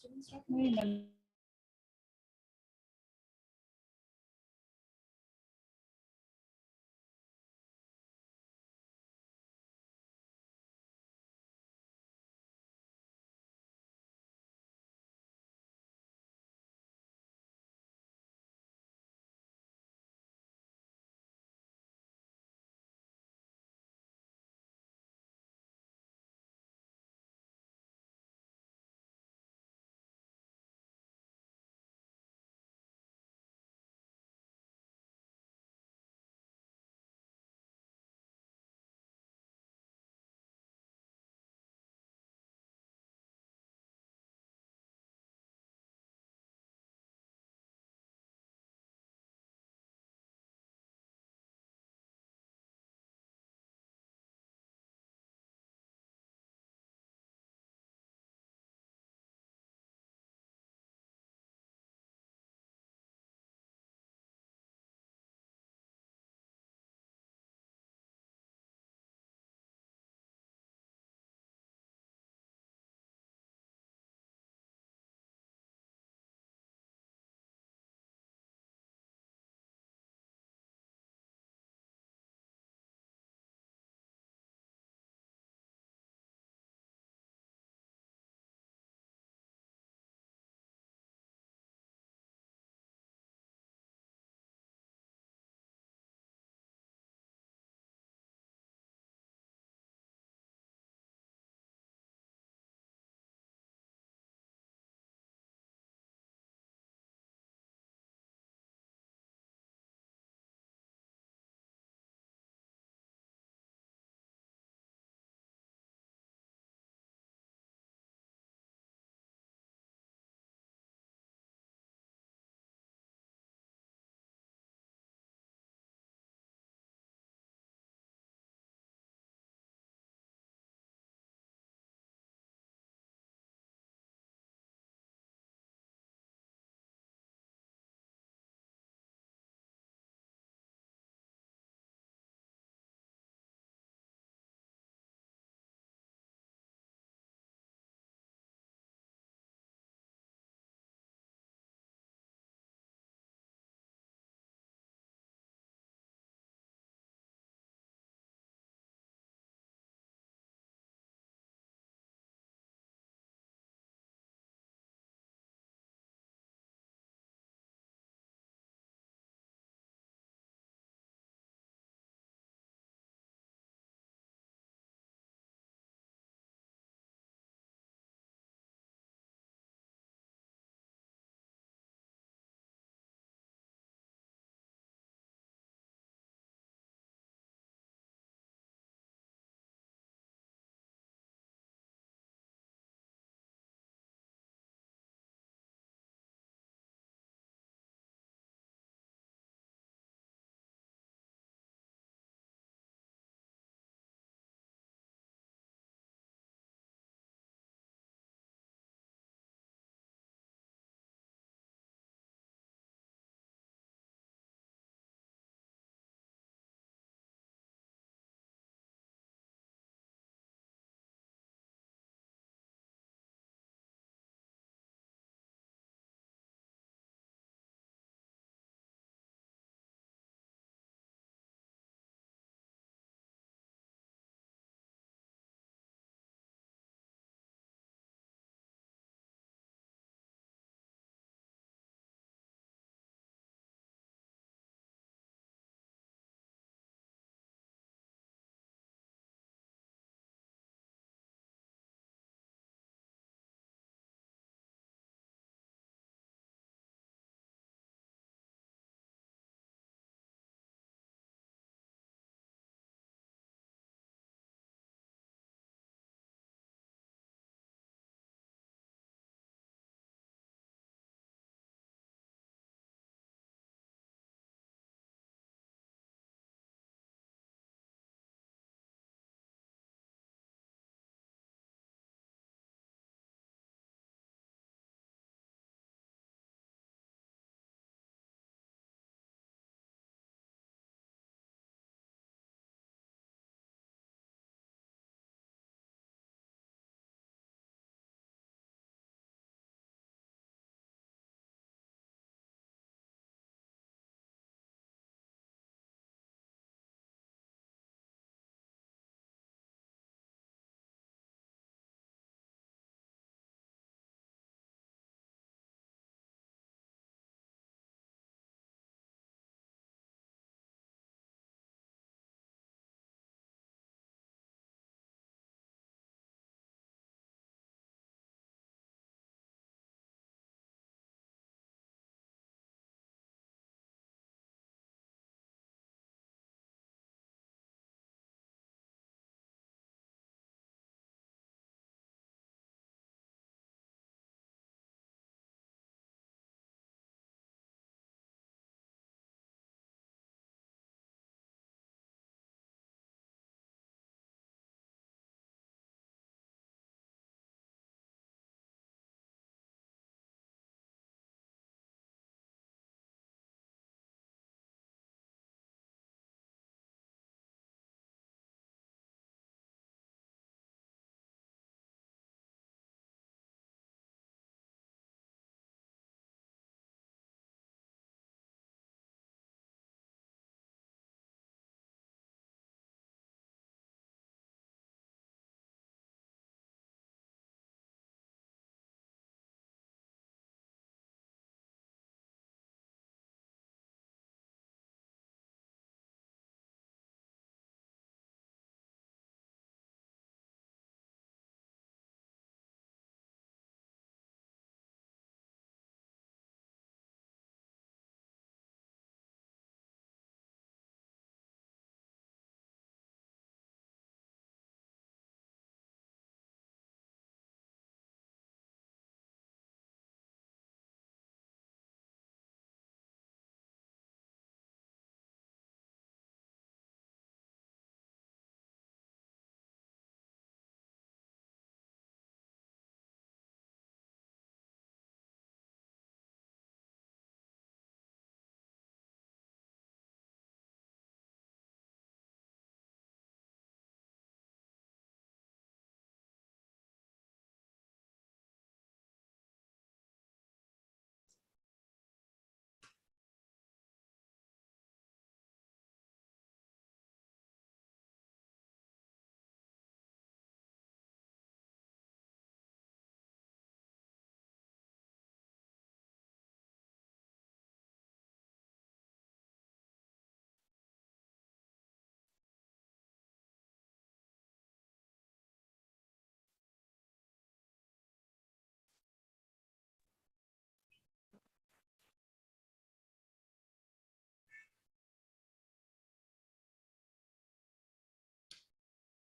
नहीं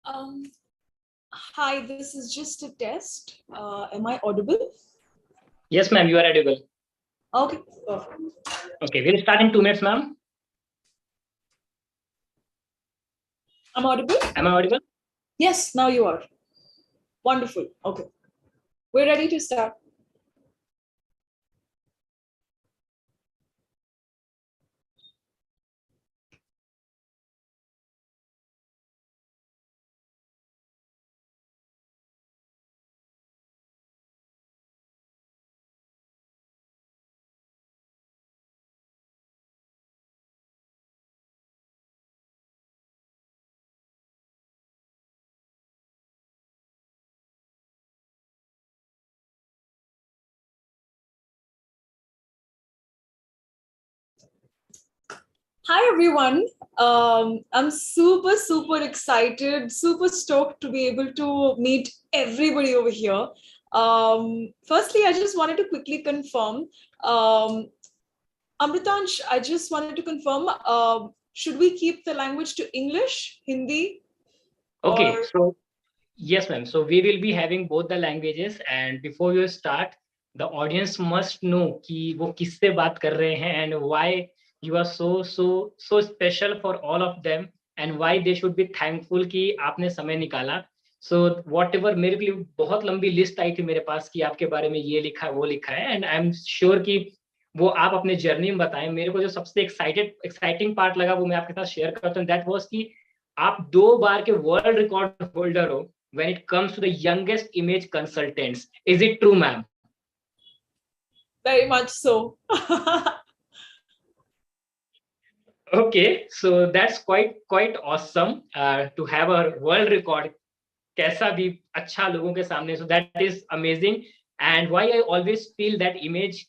Um, Hi, this is just a test. Am I audible? Yes, ma'am, you are audible. Okay, perfect. Okay, we'll start in 2 minutes, ma'am. I'm audible? Am I audible? Yes, now you are. Wonderful. Okay. We're ready to start. Hi, everyone. I'm super excited, super stoked to be able to meet everybody over here. Firstly, I just wanted to quickly confirm. Amritansh, I just wanted to confirm, should we keep the language to English, Hindi? Okay, Or so yes, ma'am. So we will be having both the languages, and before you start, the audience must know कि वो किससे बात कर रहे हैं and why you are so special for all of them and why they should be thankful कि आपने समय निकाला. So whatever मेरे लिए बहुत लंबी लिस्ट आई थी मेरे पास कि आपके बारे में ये लिखा है वो लिखा है and I'm sure कि वो आप अपने जर्नी में बताएं. मेरे को जो सबसे एक्साइटिंग पार्ट लगा वो मैं आपके साथ शेयर करता हूँ. दैट वाज कि आप 2 बार के वर्ल्ड रिकॉर्ड होल्डर हो when it comes to the youngest image consultants. Is it true, ma'am? very much so. Okay, so that's quite awesome to have a world record. कैसा भी अच्छा लोगों के सामने. So that is amazing. And why I always feel that image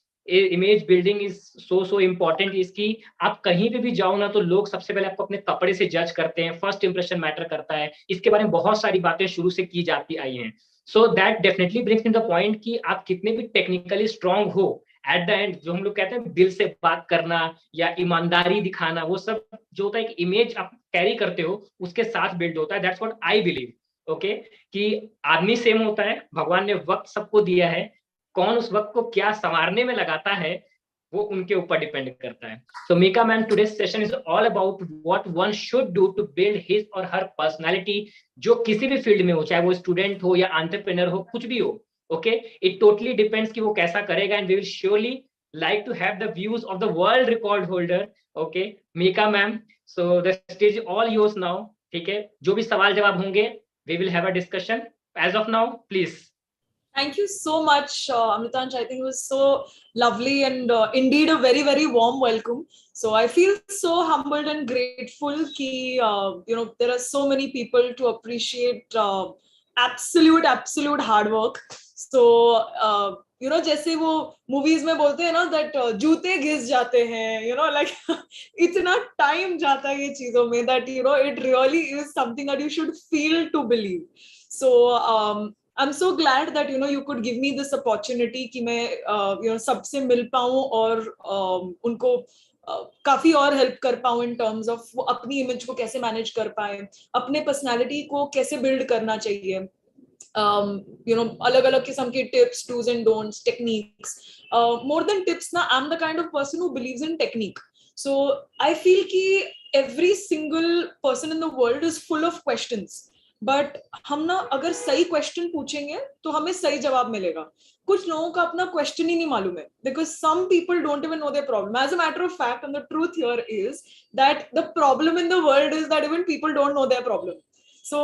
building is so important is कि आप कहीं पे भी जाओ ना तो लोग सबसे पहले आपको अपने कपड़े से जज करते हैं. फर्स्ट इंप्रेशन मैटर करता है. इसके बारे में बहुत सारी बातें शुरू से की जाती आई हैं. So that definitely brings in the point कि आप कितने भी टेक्निकली स्ट्रांग हो, एट द एंड जो हम लोग कहते हैं दिल से बात करना या ईमानदारी दिखाना, वो सब जो होता है एक इमेज आप कैरी करते हो उसके साथ बिल्ड होता है. That's what I believe. Okay, कि आदमी सेम होता है, भगवान ने वक्त सबको दिया है, कौन उस वक्त को क्या संवारने में लगाता है वो उनके ऊपर डिपेंड करता है. So Mika ma'am, today's session is all about what one should do to build his और हर पर्सनालिटी, जो किसी भी फील्ड में हो, चाहे वो स्टूडेंट हो या एंटरप्रेन्योर हो, कुछ भी हो. ओके, इट टोटली डिपेंड्स कि वो कैसा करेगा. And we will surely like to have the views of the world record holder. Okay, Mika ma'am, so the stage is all yours now. ठीक है, जो भी सवाल जवाब होंगे we will have a discussion. As of now, please. Thank you so much, Amritansh. I think it was so lovely and indeed a very warm welcome. So I feel so humbled and grateful कि there are so many people to appreciate absolute hard work. So जैसे वो movies में बोलते हैं ना that जूते घिस जाते हैं, like इतना time जाता है ये चीजों में that it really is something that you should feel to believe. So I'm so glad that you could give me this opportunity कि मैं सबसे मिल पाऊं और उनको काफी और हेल्प कर पाऊं in terms of वो अपनी इमेज को कैसे मैनेज कर पाए, अपने पर्सनालिटी को कैसे बिल्ड करना चाहिए. अलग अलग किस्म के tips, dos and don'ts, techniques. More than tips ना, I am the kind of person who believes in technique. So I feel कि every single person in the world is full of questions. But हम ना अगर सही question पूछेंगे तो हमें सही जवाब मिलेगा. कुछ लोगों का अपना क्वेश्चन ही नहीं मालूम है, because some people don't even know their problem. As a matter of fact, and the truth here is that the problem in the world is that even people don't know their problem. So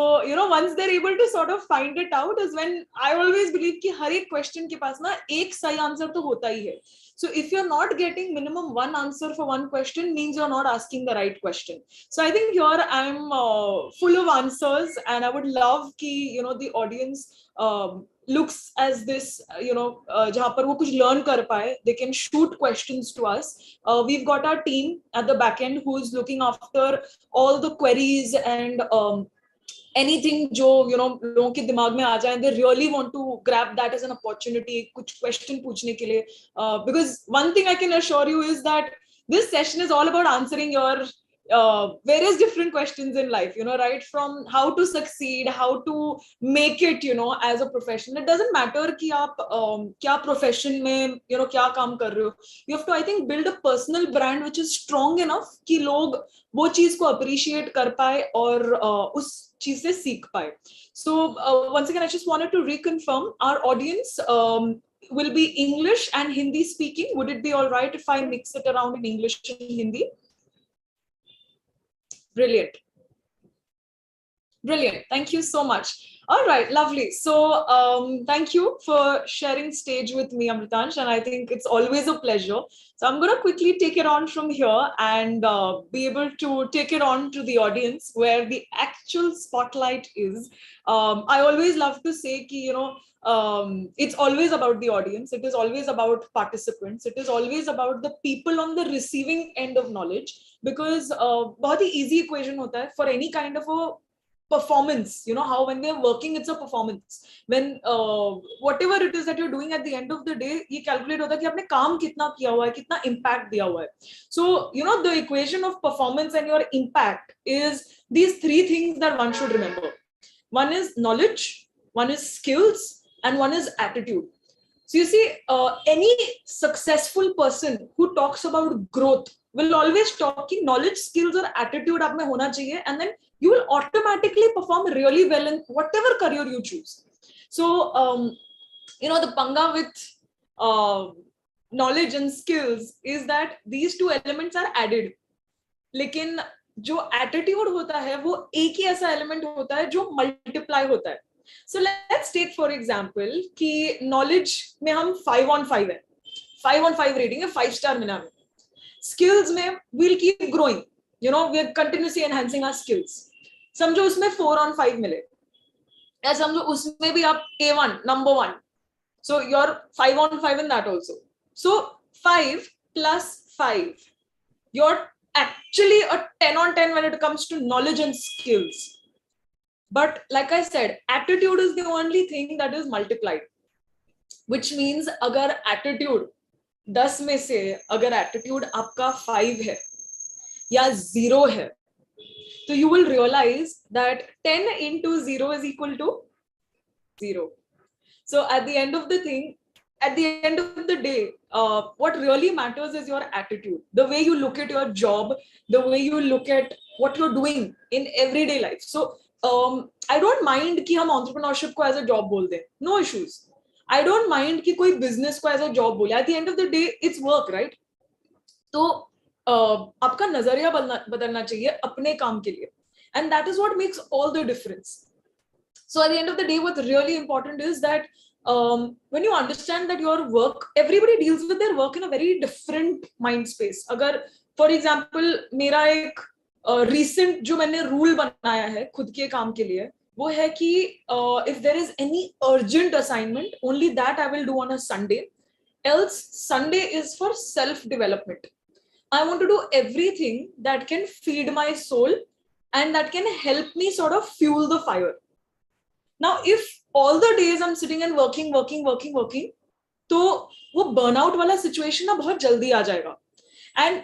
once they're able to sort of find it out is when I always believe कि हर एक question के पास ना एक सही answer तो होता ही है. So if you're not getting minimum one answer for one question, means you're not asking the right question. So I think here I'm full of answers, and I would love कि the audience looks as this, जहाँ पर वो कुछ learn कर पाए, they can shoot questions to us. We've got our team at the back end who is looking after all the queries and anything जो लोगों के दिमाग में आ जाए, they really want to grab that as an opportunity कुछ question पूछने के लिए. Because one thing I can assure you is that this session is all about answering your various different questions in life, right from how to succeed, how to make it, as a profession. It doesn't matter कि आप क्या profession में क्या काम कर रहे हो. You have to, I think, build a personal brand which is strong enough कि लोग वो चीज को appreciate कर पाए और उस चीज से सीख पाए. So once again, I just wanted to reconfirm our audience will be English and Hindi speaking. Would it be all right if I mix it around in English and Hindi? Brilliant. Brilliant. Thank you so much. All right, lovely. So thank you for sharing stage with me, Amritansh, and I think it's always a pleasure. So I'm going to quickly take it on from here and be able to take it on to the audience where the actual spotlight is. I always love to say कि, it's always about the audience. It is always about participants. It is always about the people on the receiving end of knowledge, because बहुत ही easy equation होता है for any kind of a performance. How when we're working, it's a performance. When whatever it is that you're doing at the end of the day, ये calculate होता है कि आपने काम कितना किया हुआ है, कितना impact दिया हुआ है. So the equation of performance and your impact is these three things that one should remember. One is knowledge, one is skills, and one is attitude. So you see, any successful person who talks about growth will always talk कि knowledge, skills और attitude आप में होना चाहिए, and then you will automatically perform really well in whatever career you choose. So the panga with knowledge and skills is that these two elements are added. लेकिन जो attitude होता है वो एक ही ऐसा element होता है जो multiply होता है. So let's take for example कि knowledge में हम 5 on 5 है, 5 on 5 rating है, 5 star मिला है. Skills में we'll keep growing, we're continuously enhancing our skills. समझो उसमें 4 on 5 मिले, या समझो उसमें भी आप A1 number 1, so you're 5 on 5 in that also. So 5 plus 5, you're actually a 10 on 10 when it comes to knowledge and skills. But like I said, attitude is the only thing that is multiplied, which means अगर attitude 10 में से अगर attitude आपका 5 है या 0 है, so you will realize that 10 into 0 is equal to 0. So at the end of the day, what really matters is your attitude, the way you look at your job, the way you look at what you're doing in everyday life. So I don't mind कि हम entrepreneurship को as a job बोल दें, no issues. I don't mind कि कोई business को as a job बोले. At the end of the day, it's work, right? तो आपका नजरिया बदलना चाहिए अपने काम के लिए, and that is what makes all the difference. So at the end of the day, what's really important is that when you understand that your work, everybody deals with their work in a very different mind space. अगर for example मेरा एक recent जो मैंने rule बनाया है खुद के काम के लिए, वो है कि if there is any urgent assignment, only that I will do on a Sunday. Else Sunday is for self development. I want to do everything that can feed my soul and that can help me sort of fuel the fire. Now, if all the days I'm sitting and working, तो वो burnout वाला situation ना बहुत जल्दी आ जाएगा. And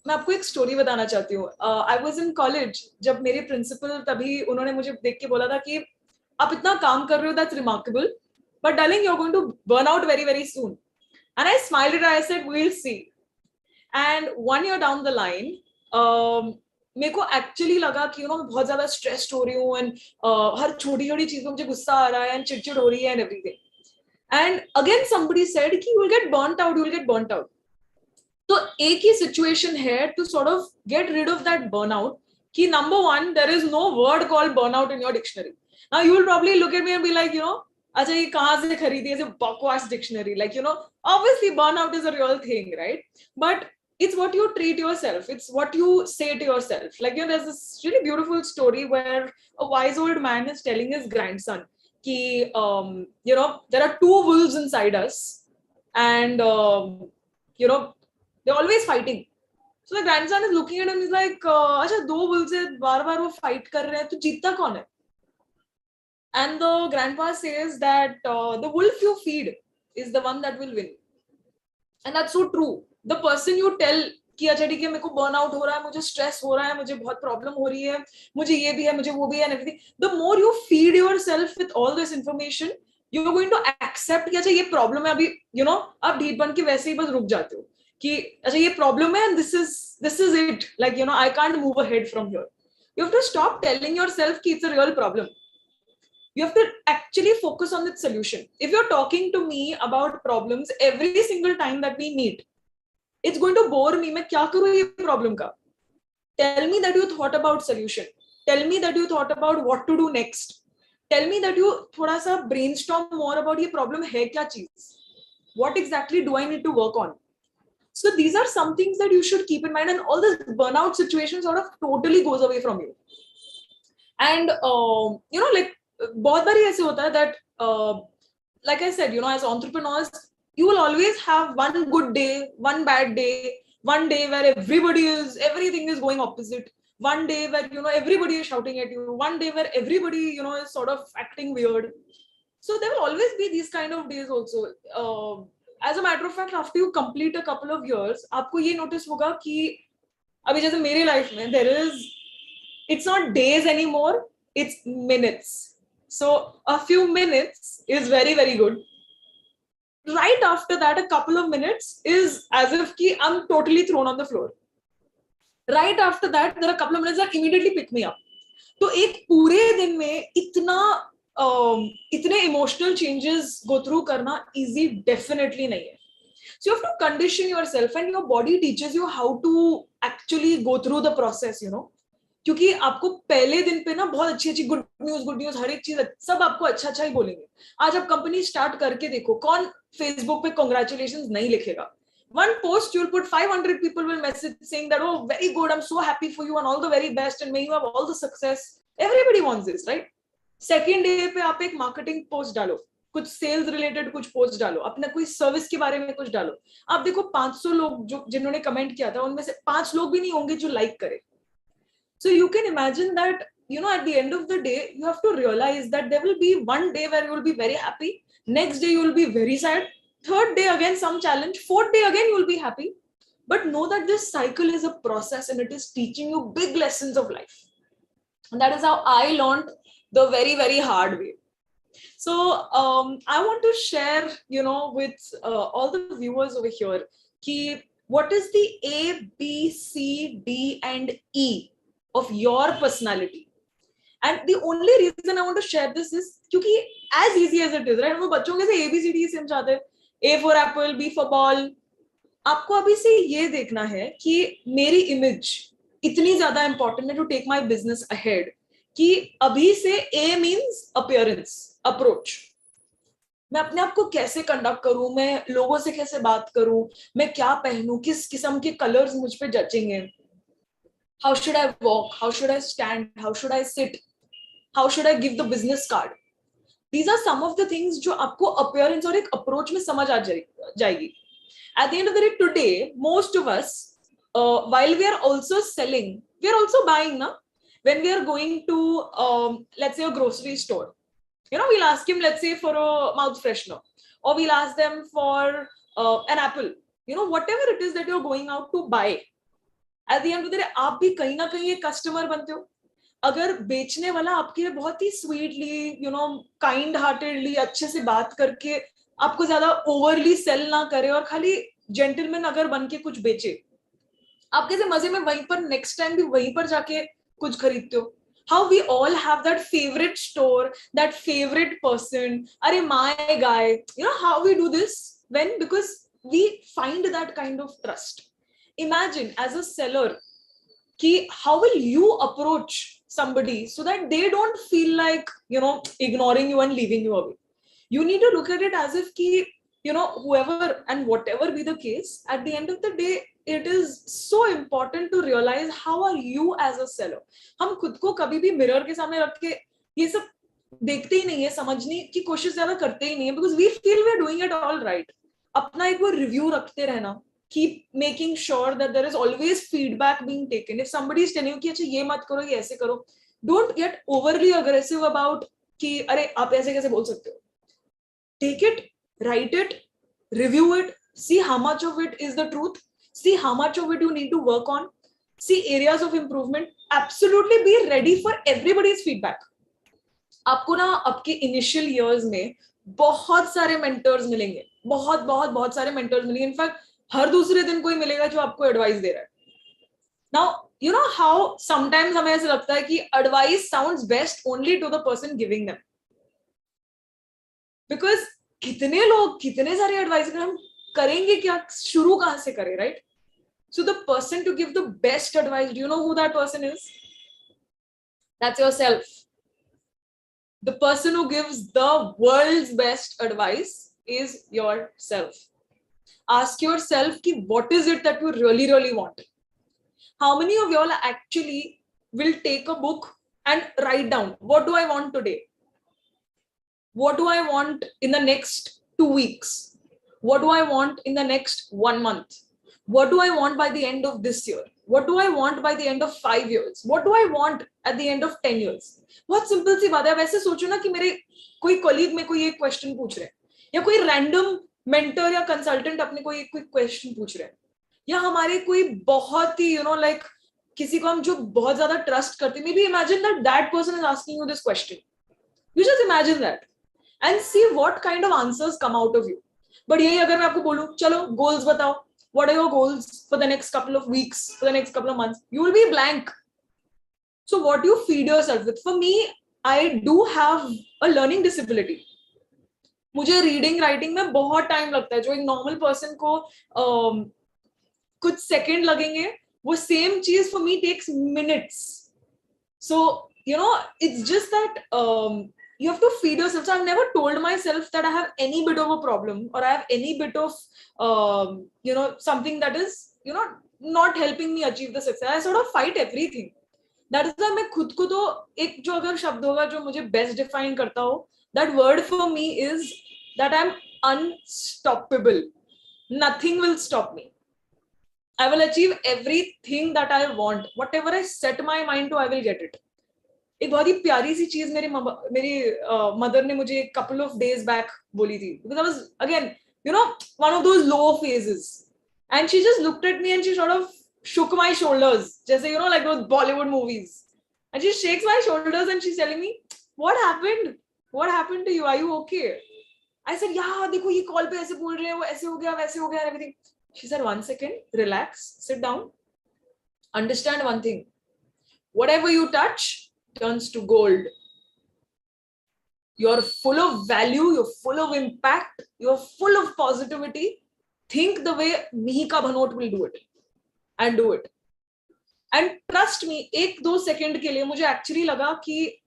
मैं आपको एक story बताना चाहती हूँ. I was in college जब मेरे principal तभी उन्होंने मुझे देख के बोला था कि आप इतना काम कर रहे हो, that's remarkable, but darling, you're going to burn out very, very soon. And I smiled at her. I said, we'll see. And 1 year down the line, मेरे को एक्चुअली लगा कि मैं बहुत ज्यादा स्ट्रेस्ड हो रही हूँ एंड हर छोटी छोटी चीज में मुझे गुस्सा आ रहा है एंड चिड़चिड़ हो रही है and everything. And again somebody said कि you will get burned out. तो एक ही सिचुएशन है to sort of get rid of that burnout कि number 1, there is no word called burnout in your dictionary. Now you will probably look at me and be like अच्छा ये कहाँ से खरीदी है, बकवास dictionary. Like obviously burnout is a real thing, right? But it's what you treat yourself, it's what you say to yourself. Like there's this really beautiful story where a wise old man is telling his grandson ki there are 2 wolves inside us and they're always fighting. So the grandson is looking at him, he's like acha 2 wolves hai, बार-बार वो fight कर रहे हैं, तो जीतता कौन है? And the grandpa says that the wolf you feed is the one that will win. And that's so true. The person you tell कि अच्छा ठीक है मेरे को बर्नआउट हो रहा है, मुझे स्ट्रेस हो रहा है, मुझे बहुत प्रॉब्लम हो रही है, मुझे ये भी है, मुझे वो भी है, and everything, the more you feed yourself with all this information, you are going to accept कि अच्छा ये प्रॉब्लम है, अभी आप ढीठ बन के वैसे ही बस रुक जाते हो कि अच्छा ये प्रॉब्लम है and this is it, like I can't move ahead from here. You have to stop telling yourself कि it's a real problem. You have to actually focus on its solution. If you're talking to me about problems every single time that we meet, it's going to bore me. मैं क्या करूँ ये problem का? Tell me that you thought about solution. Tell me that you thought about what to do next. Tell me that you थोड़ा सा brainstorm more about ये problem है क्या चीज? What exactly do I need to work on? So these are some things that you should keep in mind, and all this burnout situation sort of totally goes away from you. And like बहुत बारी ऐसे होता है that like I said, as entrepreneurs, you will always have one good day, one bad day, one day where everything is going opposite, one day where everybody is shouting at you, one day where everybody is sort of acting weird. So there will always be these kind of days also. As a matter of fact, after you complete a couple of years, आपको ये notice होगा कि अभी जैसे मेरे life में it's not days anymore, it's minutes. So a few minutes is very, very good. Right after that, a couple of minutes is as if I'm totally thrown on the floor. Right after that, there are a couple of minutes that immediately pick me up. तो एक पूरे दिन में इतने emotional changes go through करना easy definitely नहीं है. So you have to condition yourself, and your body teaches you how to actually go through the process, क्योंकि आपको पहले दिन पे ना बहुत अच्छी गुड न्यूज हर एक चीज सब आपको अच्छा ही बोलेंगे. आज आप कंपनी स्टार्ट करके देखो, कौन फेसबुक पे कांग्रेचुलेशंस नहीं लिखेगा? One post you'll put 500 people will message saying that, oh very good, I'm so happy for you and all the very best and may you have all the success. Everybody wants this, right? Second day पे आप एक marketing post डालो, कुछ sales related कुछ post डालो, अपना कोई service के बारे में कुछ डालो, आप देखो 500 लोग जो जिन्होंने कमेंट किया था उनमें से 5 लोग भी नहीं होंगे जो लाइक करे. So you can imagine that, at the end of the day, you have to realize that there will be one day where you will be very happy. Next day, you will be very sad. Third day, again, some challenge. Fourth day, again, you will be happy. But know that this cycle is a process and it is teaching you big lessons of life. And that is how I learned the very, very hard way. So I want to share, with all the viewers over here, what is the A, B, C, D, and E of your personality. And the only reason I want to share this is because as easy as it is, right? हम बच्चों के से ABCD समझाते हैं, A for apple, B for ball. आपको अभी से ये देखना है कि मेरी इमेज इतनी ज्यादा इंपॉर्टेंट है to take my business ahead कि अभी से A means appearance, approach. मैं अपने आप को कैसे कंडक्ट करूं, मैं लोगों से कैसे बात करूं, मैं क्या पहनूं, किस किस्म के कलर्स मुझ पे जचेंगे. How should I walk? How should I stand? How should I sit? How should I give the business card? These are some of the things जो आपको appearance और एक approach में समझ आ जाएगी. At the end of the day, today, most of us, while we are also selling, we are also buying, na? When we are going to, let's say, a grocery store, we'll ask him, let's say, for a mouth freshener, or we'll ask them for an apple, whatever it is that you're going out to buy. At the end of the day, आप भी कहीं ना कहीं एक customer बनते हो. अगर बेचने वाला आपके लिए बहुत ही स्वीटली, काइंड हार्टेडली, अच्छे से बात करके आपको ज्यादा ओवरली सेल ना करे और खाली जेंटलमैन अगर बन के कुछ बेचे, आप कैसे मजे में वहीं पर नेक्स्ट टाइम भी वहीं पर जाके कुछ खरीदते हो. How we all have that favorite store, that favorite person, अरे my guy, how we do this? Because we find that kind of trust. Imagine as a seller, how will you approach somebody so that they don't feel like, ignoring you and leaving you away. You need to look at it as if, whoever and whatever be the case, at the end of the day, it is so important to realize how are you as a seller. हम खुद को कभी भी mirror के सामने रख के ये सब देखते ही नहीं है, समझने की कोशिश ज्यादा करते ही नहीं है, because we feel we are doing it all right. अपना एक वो रिव्यू रखते रहना. Keep making sure that there is always feedback being taken. If somebody is telling you कि अच्छा ये मत करो, ये ऐसे करो, don't get overly aggressive about कि अरे आप ऐसे कैसे बोल सकते हो. Take it, write it, review it, see how much of it is the truth, see how much of it you need to work on, see areas of improvement, absolutely be ready for everybody's feedback. आपको ना आपके initial years में बहुत सारे mentors मिलेंगे, बहुत बहुत बहुत सारे मेंटर्स मिलेंगे, इनफैक्ट हर दूसरे दिन कोई मिलेगा जो आपको एडवाइस दे रहा है. Now you know how sometimes हमें ऐसा लगता है कि advice sounds best only to the person giving them, because कितने लोग कितने सारे एडवाइस हम करेंगे क्या, शुरू कहां से करें, right? So the person to give the best advice, do you know who that person is? That's yourself. The person who gives the world's best advice is yourself. Ask yourself ki what is it that you really really want. How many of y'all actually will take a book and write down, what do I want today, what do I want in the next 2 weeks, what do I want in the next 1 month, what do I want by the end of this year, what do I want by the end of 5 years, what do I want at the end of 10 years. बहुत simple सी बात है. वैसे सोचो ना कि मेरे कोई colleague में कोई एक क्वेश्चन पूछ रहे हैं, या कोई रैंडम मेंटर या कंसल्टेंट अपने कोई क्वेश्चन पूछ रहे हैं, या हमारे कोई बहुत ही लाइक किसी को हम जो बहुत ज्यादा ट्रस्ट करते, may be imagine that that person is asking you this question. You just imagine that and see what kind of answers come out of you. But यही अगर मैं आपको बोलूं चलो गोल्स बताओ, what are your goals for the next couple of weeks, for the next couple of months, you will be blank. So what you feed yourself with. For me, I do have a learning disability. मुझे reading writing में बहुत time लगता है. जो एक normal person को कुछ second लगेंगे, वो सेम चीज for me takes minutes. So it's just that you have to feed yourself. So I've never told myself that I have any bit of a problem or I have any bit of something that is not helping me achieve the success. I sort of fight everything. That is why मैं खुद को तो एक जो अगर शब्द होगा जो मुझे बेस्ट डिफाइन करता हो, that word for me is that I'm unstoppable. Nothing will stop me. I will achieve everything that I want. Whatever I set my mind to, I will get it. एक बहुत ही प्यारी सी चीज मेरी mother ने मुझे couple of days back बोली थी, because I was again one of those low phases, and she just looked at me and she sort of shook my shoulders, जैसे like those Bollywood movies, and she shakes my shoulders and she's telling me, what happened to you, are you okay? I said, yeah, देखो ये call पे ऐसे बोल रहे हैं, वो ऐसे हो गया वैसे हो गया and everything. She said, 1 second, relax, sit down, understand one thing, whatever you touch turns to gold. You're full of value, you're full of impact, you're full of positivity. Think the way Mihika Bhanot will do it, and do it. And trust me, 1-2 second के लिए मुझे actually लगा कि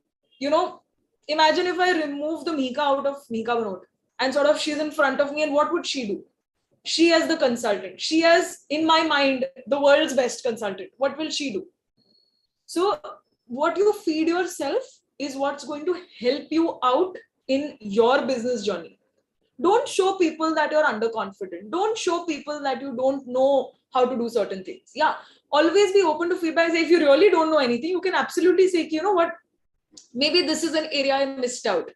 imagine if I remove the Mihika out of Mihika Bhanot and sort of she's in front of me, and what would she do? She as the consultant, she as in my mind the world's best consultant, what will she do? So what you feed yourself is what's going to help you out in your business journey. Don't show people that you're underconfident. Don't show people that you don't know how to do certain things. Yeah, always be open to feedback. If you really don't know anything, you can absolutely say, what, maybe this is an area I missed out.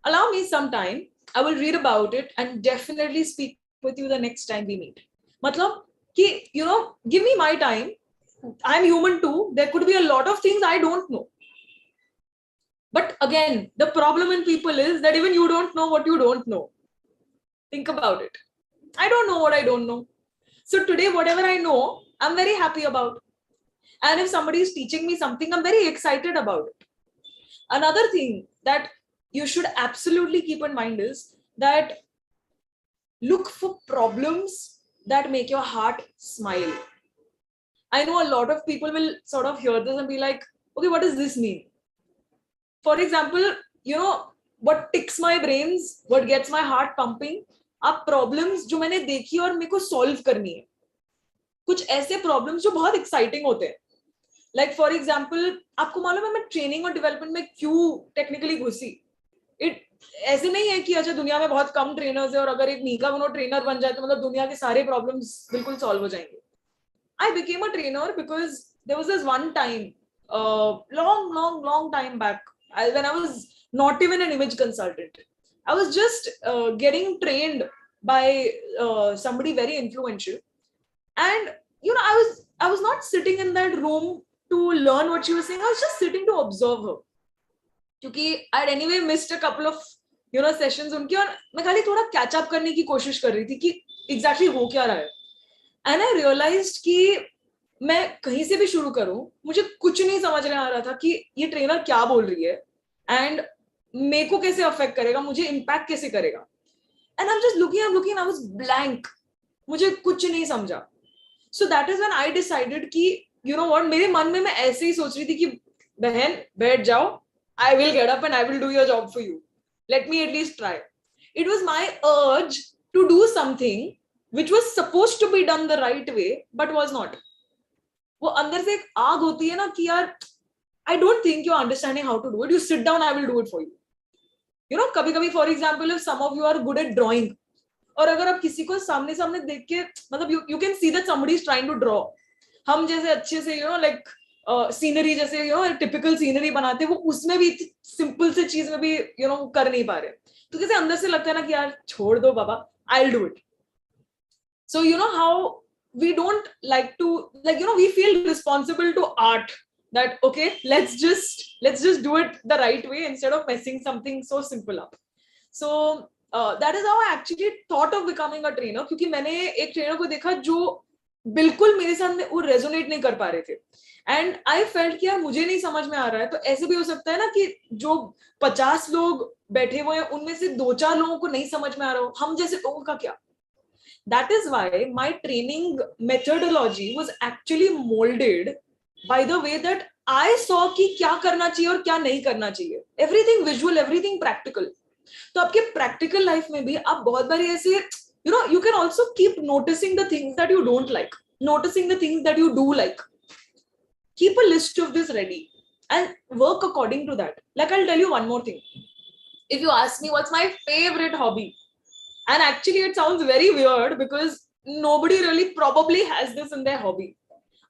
Allow me some time. I will read about it and definitely speak with you the next time we meet. Matlab, ki, give me my time. I'm human too. There could be a lot of things I don't know. But again, the problem in people is that even you don't know what you don't know. Think about it. I don't know what I don't know. So today, whatever I know, I'm very happy about. And if somebody is teaching me something, I'm very excited about it. Another thing that you should absolutely keep in mind is that look for problems that make your heart smile. I know a lot of people will sort of hear this and be like, okay, what does this mean? For example, what ticks my brains, what gets my heart pumping, are problems जो मैंने देखी और मेरे को solve करनी है. कुछ ऐसे problems जो बहुत exciting होते हैं. Like for example, आपको मालूम है मैं training और development में क्यों technically घुसी? ऐसे नहीं है कि अच्छा दुनिया में बहुत कम trainers है और अगर एक मीका बनो trainer बन जाए तो मतलब दुनिया के सारे problems बिल्कुल solve हो जाएंगे. I became a trainer because there was this one time, long time back, when I was not even an image consultant. I was just getting trained by somebody very influential. And I was not sitting in that room to learn what she was saying. I was just sitting to observe her. क्योंकि I had anyway missed a couple of sessions उनकी, और मैं खाली थोड़ा catch up करने की कोशिश कर रही थी कि एग्जैक्टली हो क्या रहा है. एंड आई रियलाइज्ड कि मैं कहीं से भी शुरू करूं, मुझे कुछ नहीं समझ में आ रहा था कि ये ट्रेनर क्या बोल रही है एंड मेरे को कैसे अफेक्ट करेगा, मुझे इम्पैक्ट कैसे करेगा. And I am just looking, I was blank, मुझे कुछ नहीं समझा. So that is when I decided कि यू नो व्हाट, मेरे मन में मैं ऐसे ही सोच रही थी कि बहन बैठ जाओ, I will get up and I will do your job for you. Let me at least try. It was my urge to do something which was supposed to be done the right way, but was not. वो अंदर से एक आग होती है ना कि यार, I don't think you're understanding how to do it. You sit down, I will do it for you. You know, कभी-कभी, for example, if some of you are good at drawing, और अगर आप किसी को सामने देख के, मतलब you can see that somebody is trying to draw. हम जैसे अच्छे से like सीनरी जैसे टिपिकल सीनरी बनाते हैं, वो उसमें भी सिंपल से चीज में भी कर नहीं पा रहे, तो कैसे अंदर से लगता है ना कि यार छोड़ दो बाबा, I will do it. So you know how we don't like to, like we feel responsible to art, that okay, let's just do it the right way instead of messing something so simple up. So that is how I actually thought of becoming a trainer, क्योंकि मैंने एक trainer को देखा जो बिल्कुल मेरे साथ में वो रेजोनेट नहीं कर पा रहे थे. एंड आई फेल्ट कि यार मुझे नहीं समझ में आ रहा है, तो ऐसे भी हो सकता है ना कि जो 50 लोग बैठे हुए हैं उनमें से 2-4 लोगों को नहीं समझ में आ रहा हो, हम जैसे लोगों का क्या. That is why my training methodology was actually molded by the way that I saw कि क्या करना चाहिए और क्या नहीं करना चाहिए. Everything visual, everything practical. तो आपके practical life में भी आप बहुत बार ऐसे you can also keep noticing the things that you don't like, noticing the things that you do like. Keep a list of this ready and work according to that. Like, I'll tell you one more thing. If you ask me what's my favorite hobby, and actually it sounds very weird because nobody really probably has this in their hobby.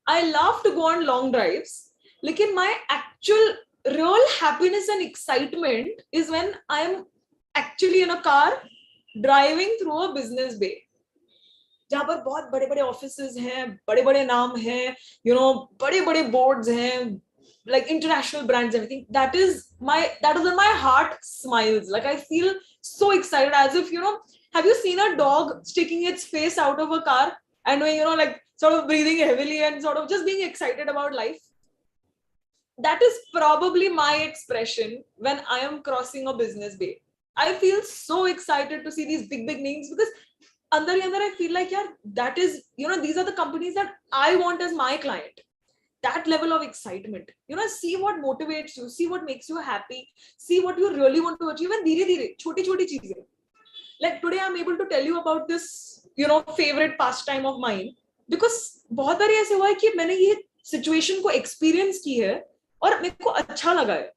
I love to go on long drives. Like, my actual real happiness and excitement is when I'm actually in a car driving through a business bay, जहां पर बहुत बड़े बड़े offices हैं, बड़े बड़े नाम हैं, बड़े बड़े बोर्ड्स हैं, like international brands, everything. That is when my heart smiles. Like, I feel so excited, as if have you seen a dog sticking its face out of a car and like sort of breathing heavily and sort of just being excited about life? That is probably my expression when I am crossing a business bay. I feel so excited to see these big names, because under I feel like, yeah, that is, these are the companies that I want as my client. That level of excitement, see what motivates you, see what makes you happy, see what you really want to achieve, and dheere choti cheezein. Like, today I'm able to tell you about this favorite pastime of mine because बहुत बार ऐसे हुआ है कि मैंने ये situation को experience की है और मेरे को अच्छा लगा है.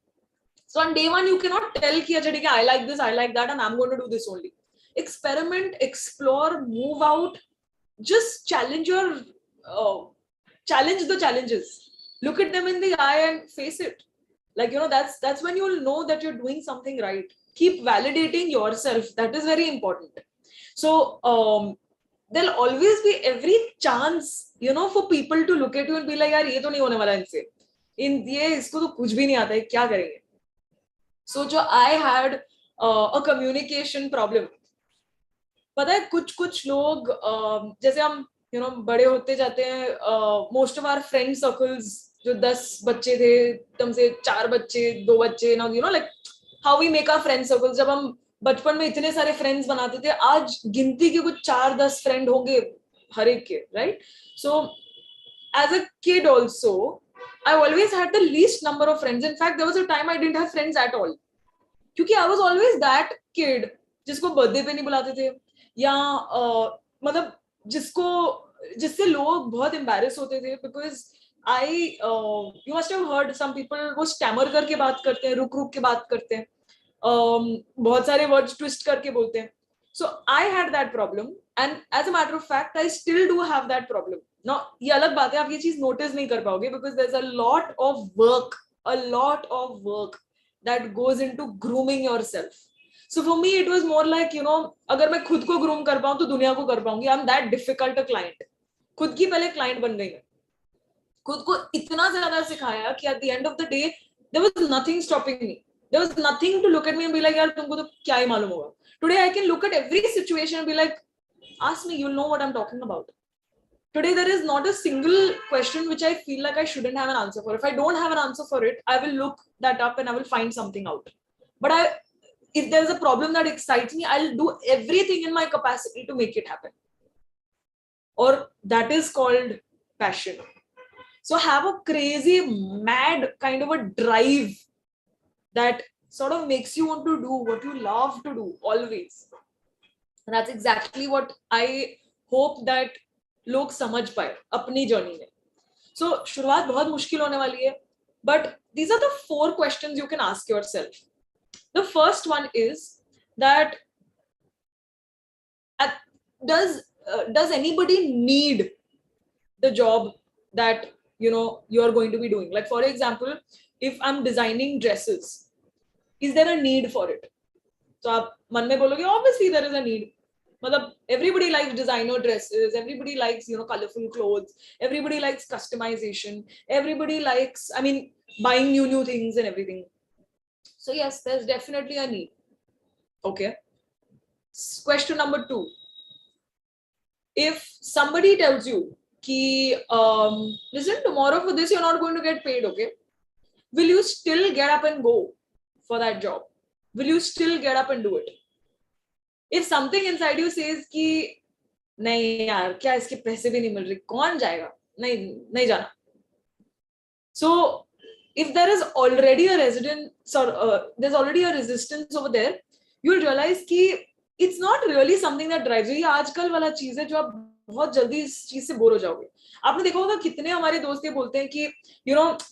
So on day one you cannot tell कि अच्छा ठीक है, I like this, I like that, and I'm going to do this only. Experiment, explore, move out, just challenge the challenges, look at them in the eye and face it. Like, that's when you'll know that you're doing something right. Keep validating yourself. That is very important. So there'll always be every chance for people to look at you and be like, yaar ye to nahi hone wala inse, isko to kuch bhi nahi aata hai, kya karenge. So I had a communication problem. पता है कुछ लोग जैसे हम बड़े होते जाते हैं, most of our friend circles जो 10 बच्चे थे, एकदम से 4 बच्चे 2 बच्चे, like how we make our friend circles. जब हम बचपन में इतने सारे फ्रेंड्स बनाते थे, आज गिनती के कुछ 4-10 फ्रेंड होंगे हर एक के, right? So as a kid also I always had the least number of friends. In fact, there was a time I didn't have friends at all. क्योंकि I was always that kid जिसको birthday पे नहीं बुलाते थे, या मतलब जिससे लोग बहुत embarrass होते थे, because you must have heard some people वो stammer करके बात करते हैं, रुक के बात करते हैं, बहुत सारे words twist करके बोलते हैं. So I had that problem, and as a matter of fact, I still do have that problem. Now, ये अलग बात है, आप ये चीज notice नहीं कर पाओगे, because there's a lot of work that goes into grooming yourself. So for me, it was more like, अगर मैं खुद को groom कर पाऊँ तो दुनिया को कर पाऊंगी. I'm that difficult a client. खुद की पहले क्लाइंट बन गई है, खुद को इतना ज्यादा सिखाया कि at the end of the day there was nothing stopping me, there was nothing to look at me and be like यार तुमको तो क्या ही मालूम होगा. Today I can look at every situation and be like, ask me, you'll know what I'm talking about. Today there is not a single question which I feel like I shouldn't have an answer for. If I don't have an answer for it, I will look that up and I will find something out. But if there's a problem that excites me, I'll do everything in my capacity to make it happen. Or that is called passion. So have a crazy, mad kind of a drive that sort of makes you want to do what you love to do always. And that's exactly what I hope that लोग समझ पाए अपनी journey में. So शुरुआत बहुत मुश्किल होने वाली है, but these are the 4 questions you can ask yourself. The first one is that does anybody need the job that you're going to be doing? Like for example, if I'm designing dresses, is there a need for it? So आप मन में बोलोगे obviously there is a need. मतलब everybody likes designer dresses, everybody likes colorful clothes, everybody likes customization, everybody likes buying new things and everything. So yes, there's definitely a need. Okay. Question number 2. If somebody tells you ki listen, tomorrow for this you're not going to get paid, okay, will you still get up and go for that job? Will you still get up and do it? If something inside you says कि नहीं यार क्या इसके पैसे भी नहीं मिल रहे, कौन जाएगा, नहीं जाना. So if there is already a there's already a resistance over there, you'll realize कि it's not really something that drives you. ये आजकल वाला चीज है जो आप बहुत जल्दी इस चीज से बोर हो जाओगे. आपने देखा होगा कितने हमारे दोस्त ये बोलते हैं कि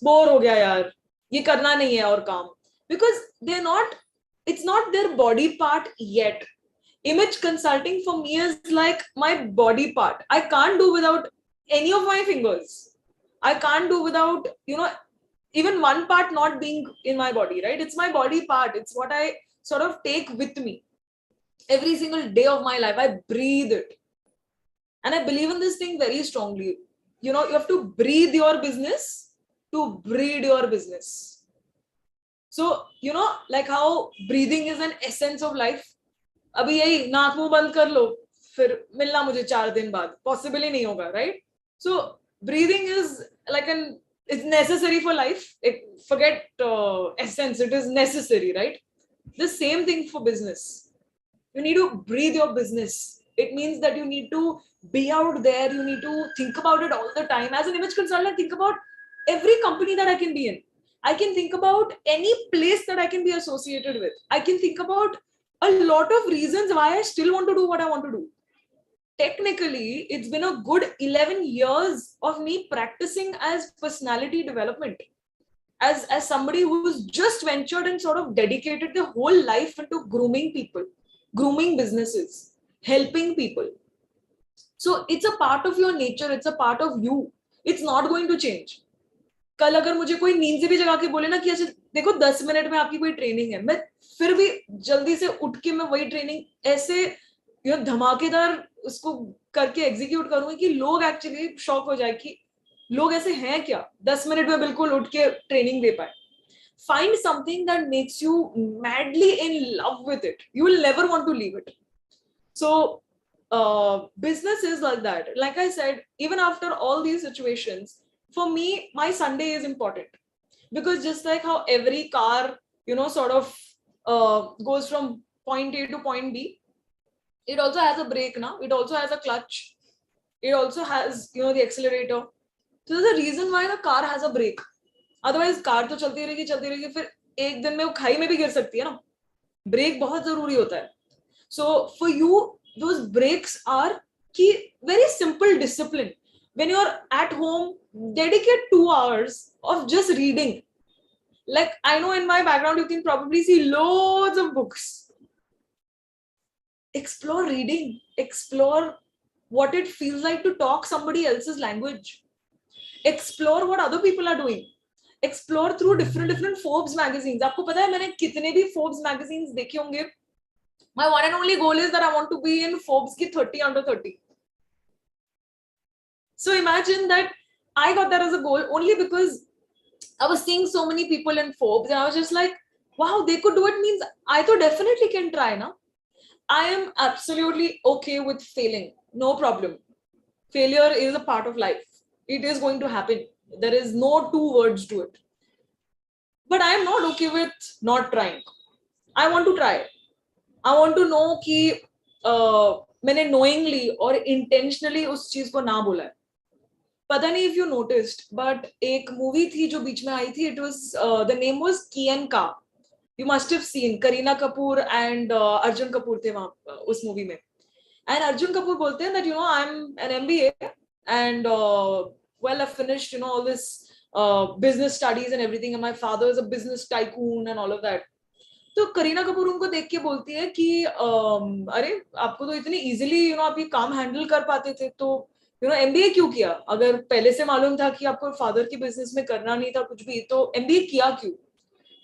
बोर हो गया यार, ये करना नहीं है और काम, because it's not their body part yet. Image consulting for me is like my body part. I can't do without any of my fingers. I can't do without, even one part not being in my body, right? It's my body part. It's what I sort of take with me every single day of my life. I breathe it. And I believe in this thing very strongly. You have to breathe your business to breed your business. So, like how breathing is an essence of life. अभी यही नाक मुंह बंद कर लो, फिर मिलना मुझे 4 दिन बाद, पॉसिबल ही नहीं होगा, right? So breathing is like it's necessary for life. Forget essence, it is necessary, right? The same thing for business. You need to breathe your business. It means that you need to be out there, you need to think about it all the time. As an image consultant, think about every company that I can be in. I can think about any place that I can be associated with. I can think about a lot of reasons why I still want to do what I want to do. Technically, it's been a good 11 years of me practicing as personality development, as somebody who's just ventured and sort of dedicated their whole life into grooming people, grooming businesses, helping people. So it's a part of your nature, it's a part of you. It's not going to change. कल अगर मुझे कोई नींद से भी जगा के बोले ना कि अच्छा देखो 10 मिनट में आपकी कोई ट्रेनिंग है, मैं फिर भी जल्दी से उठ के मैं वही ट्रेनिंग ऐसे धमाकेदार उसको करके एग्जीक्यूट करूंगी कि लोग एक्चुअली शॉक हो जाए कि लोग ऐसे हैं क्या, 10 मिनट में बिल्कुल उठ के ट्रेनिंग दे पाए. Find something that makes you madly in love with it. You will never want to leave it. So business is like that. Like I said, even after all these situations, for me, my Sunday is important, because just like how every car, sort of goes from point A to point B, it also has a brake now. It also has a clutch. It also has, the accelerator. So there's a reason why the car has a brake. Otherwise, car तो चलती रहेगी, फिर एक दिन में वो खाई में भी गिर सकती है ना. ब्रेक बहुत जरूरी होता है. So for you, those breaks are very simple discipline. When you're at home, dedicate 2 hours of just reading. Like I know in my background, you can probably see loads of books. Explore reading. Explore what it feels like to talk somebody else's language. Explore what other people are doing. Explore through different Forbes magazines. आपको पता है मैंने कितने भी Forbes magazines देखे होंगे. My one and only goal is that I want to be in Forbes की 30 under 30. So imagine that I got that as a goal only because I was seeing so many people in Forbes and I was just like, wow, they could do it, means I to definitely can try now. I am absolutely okay with failing. No problem. Failure is a part of life. It is going to happen. There is no two words to it. But I am not okay with not trying. I want to try. I want to know कि मैंने knowingly और intentionally उस चीज को ना बोला है. पता नहीं if you noticed, but एक movie थी जो बीच में आई थी. It was the name was Key and Ka. You must have seen. Kareena Kapoor and Arjun Kapoor थे वहाँ उस movie में. And Arjun Kapoor बोलते हैं that I'm an MBA and well I've finished all this business studies and everything and my father is a business tycoon and all of that. तो करीना कपूर उनको देख के बोलती है कि अरे आपको तो इतनी इजीली आप ये काम हैंडल कर पाते थे तो एमबीए क्यों किया? अगर पहले से मालूम था कि आपको फादर की बिजनेस में करना नहीं था कुछ भी तो एमबीए किया क्यों?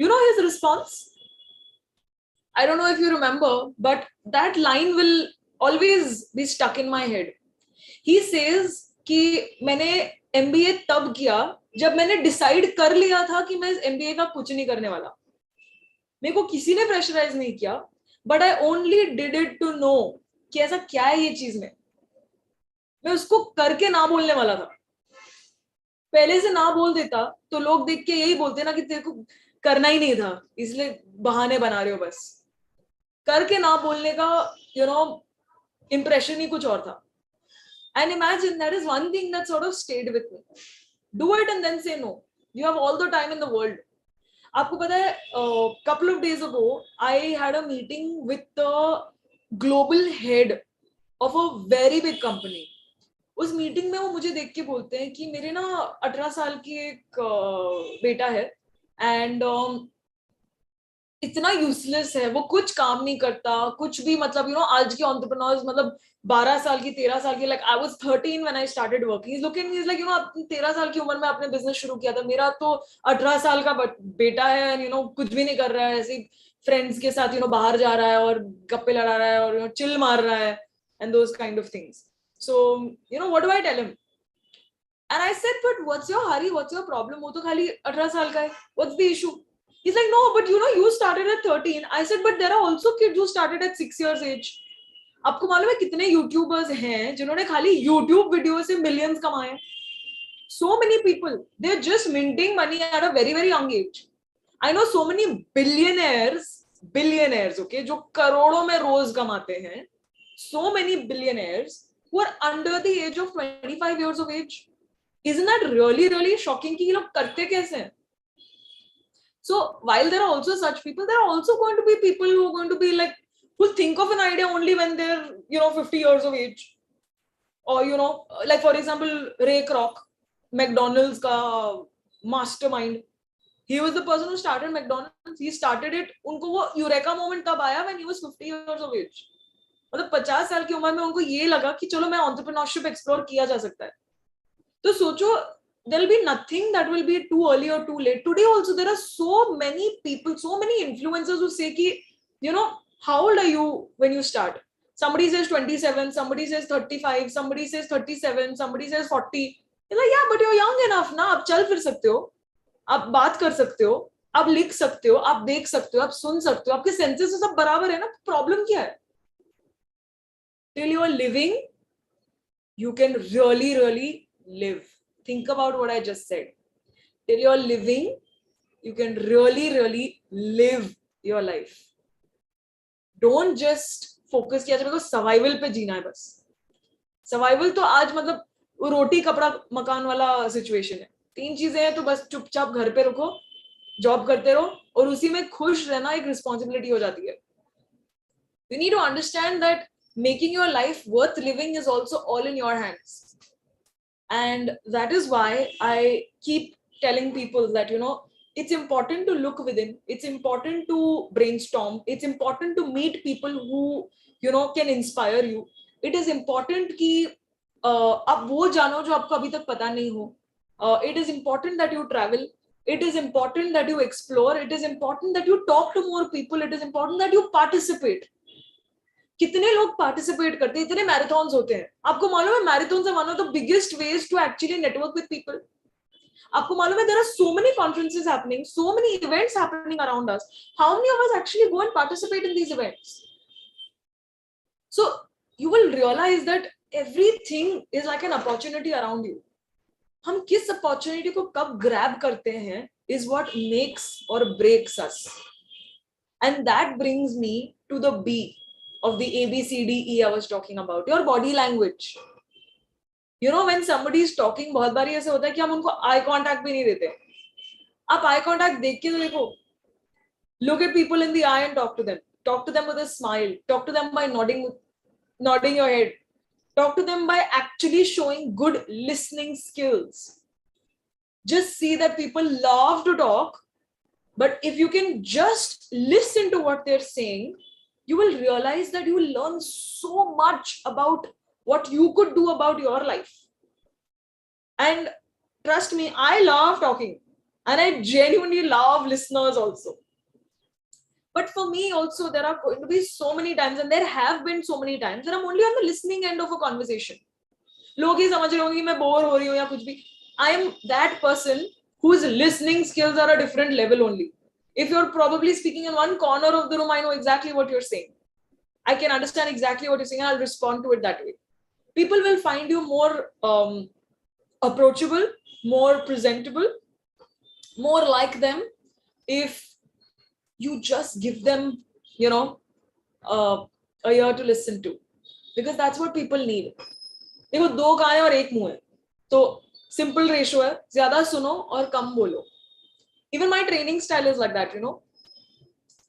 His response, I don't know if you remember, but that line will always be stuck in my head. He says कि मैंने एमबीए तब किया जब मैंने डिसाइड कर लिया था कि मैं इस एमबीए का कुछ नहीं करने वाला. मेरे को किसी ने प्रेशराइज नहीं किया, but I only did it to know कि ऐसा क्या है ये चीज में. मैं उसको करके ना बोलने वाला था. पहले से ना बोल देता तो लोग देख के यही बोलते ना कि तेरे को करना ही नहीं था इसलिए बहाने बना रहे हो बस. करके ना बोलने का इंप्रेशन ही कुछ और था. And imagine that is one thing that sort of stayed with me. Do it and then say no. You have all the time in the world. आपको पता है couple of days ago I had a meeting with the global head of a very big company. उस meeting में वो मुझे देख के बोलते हैं कि मेरे ना 18 साल की एक बेटा है एंड इतना यूजलेस है, वो कुछ काम नहीं करता कुछ भी. मतलब आज के एंटरप्रेन्योर्स मतलब 12 साल की 13 साल की, like I was 13 when I started working. Is looking is like 13 साल की उम्र में आपने बिजनेस शुरू किया था. मेरा तो 18 साल का बेटा है एंड कुछ भी नहीं कर रहा है, ऐसे फ्रेंड्स के साथ बाहर जा रहा है और गप्पे लड़ा रहा है और चिल मार रहा है and those kind of things. So what do I tell him? And I said but what's your hurry, what's your problem? वो तो खाली 18 साल का है, what's the issue? He's like, no, but you started at 13. I said, but there are also kids who started at 6 years age. आपको मालूम है कितने यूट्यूबर्स हैं जिन्होंने खाली यूट्यूब वीडियो से मिलियंस कमाए? So many people, they're just minting money at a very very young age. I know so many billionaires, okay, जो करोड़ों में रोज कमाते हैं. So many billionaires who are under the age of 25 years of age. Isn't that really really shocking कि ये लोग करते कैसे हैं? So while there are also such people, there are also going to be people who are going to be like, who think of an idea only when they're 50 years of age. Or like for example Ray Kroc, McDonald's ka mastermind. He was the person who started McDonald's. He started it. उनको वो eureka moment तब आया when he was 50 years of age. मतलब 50 साल की उम्र में उनको ये लगा कि चलो मैं एंटरप्रेन्योरशिप एक्सप्लोर किया जा सकता है. तो सोचो, there'll be nothing that will be too early or too late. Today also there are so many people, so many influencers who say ki, how old are you when you start? Somebody says 27, somebody says 35, somebody says 37, somebody says 40. It's like, yeah, but you're young enough ना, आप चल फिर सकते हो, आप बात कर सकते हो, आप लिख सकते हो, आप देख सकते हो, आप सुन सकते हो, आपके सेंसेस सब बराबर है ना. प्रॉब्लम क्या है? Till you are living, you can really really live. Think about what I just said. Till you're living, you can really, really live your life. Don't just focus कि आज मेरे को survival पे जीना है बस. Survival तो आज मतलब वो रोटी कपड़ा मकान वाला situation है. 3 चीजें हैं तो बस चुपचाप घर पे रखो, जॉब करते रहो और उसी में खुश रहना एक responsibility हो जाती है. You need to understand that making your life worth living is also all in your hands. And that is why I keep telling people that it's important to look within, it's important to brainstorm, it's important to meet people who can inspire you. It is important कि आप वो जानो जो आपको अभी तक पता नहीं हो. It is important that you travel, it is important that you explore, it is important that you talk to more people, it is important that you participate. कितने लोग पार्टिसिपेट करते हैं, इतने मैराथन्स होते हैं. आपको मालूम है marathons are one of the biggest ways to actually network with people. आपको मालूम है there are so many conferences happening, so many events happening around us. How many of us actually go and participate in these events? So you will realize that everything is like an opportunity around you. हम किस opportunity को कब grab करते हैं is what makes or breaks us. And that brings me to the B of the ABCDE I was talking about, your body language. You know, when somebody is talking, बहुत बार ऐसे होता है कि हम उनको आई कांटेक्ट भी नहीं देते. आप आई कांटेक्ट देख के तो देखो, look at people in the eye and talk to them with a smile, talk to them by nodding your head, talk to them by actually showing good listening skills. Just see that people love to talk, but if you can just listen to what they're saying, you will realize that you will learn so much about what you could do about your life. And trust me, I love talking and I genuinely love listeners also. But for me also, there are going to be so many times, and there have been so many times, that I'm only on the listening end of a conversation. लोग ये समझ रहे होंगे कि मैं bore हो रही हूँ या कुछ भी. I am that person whose listening skills are a different level only. If you're probably speaking in one corner of the room, I know exactly what you're saying. I can understand exactly what you're saying and I'll respond to it that way. People will find you more approachable, more presentable, more like them if you just give them, you know, a ear to listen to. Because that's what people need. देखो, दो कान है और एक मुंह है, तो simple ratio है, ज़्यादा सुनो और कम बोलो. Even my training style is like that, you know.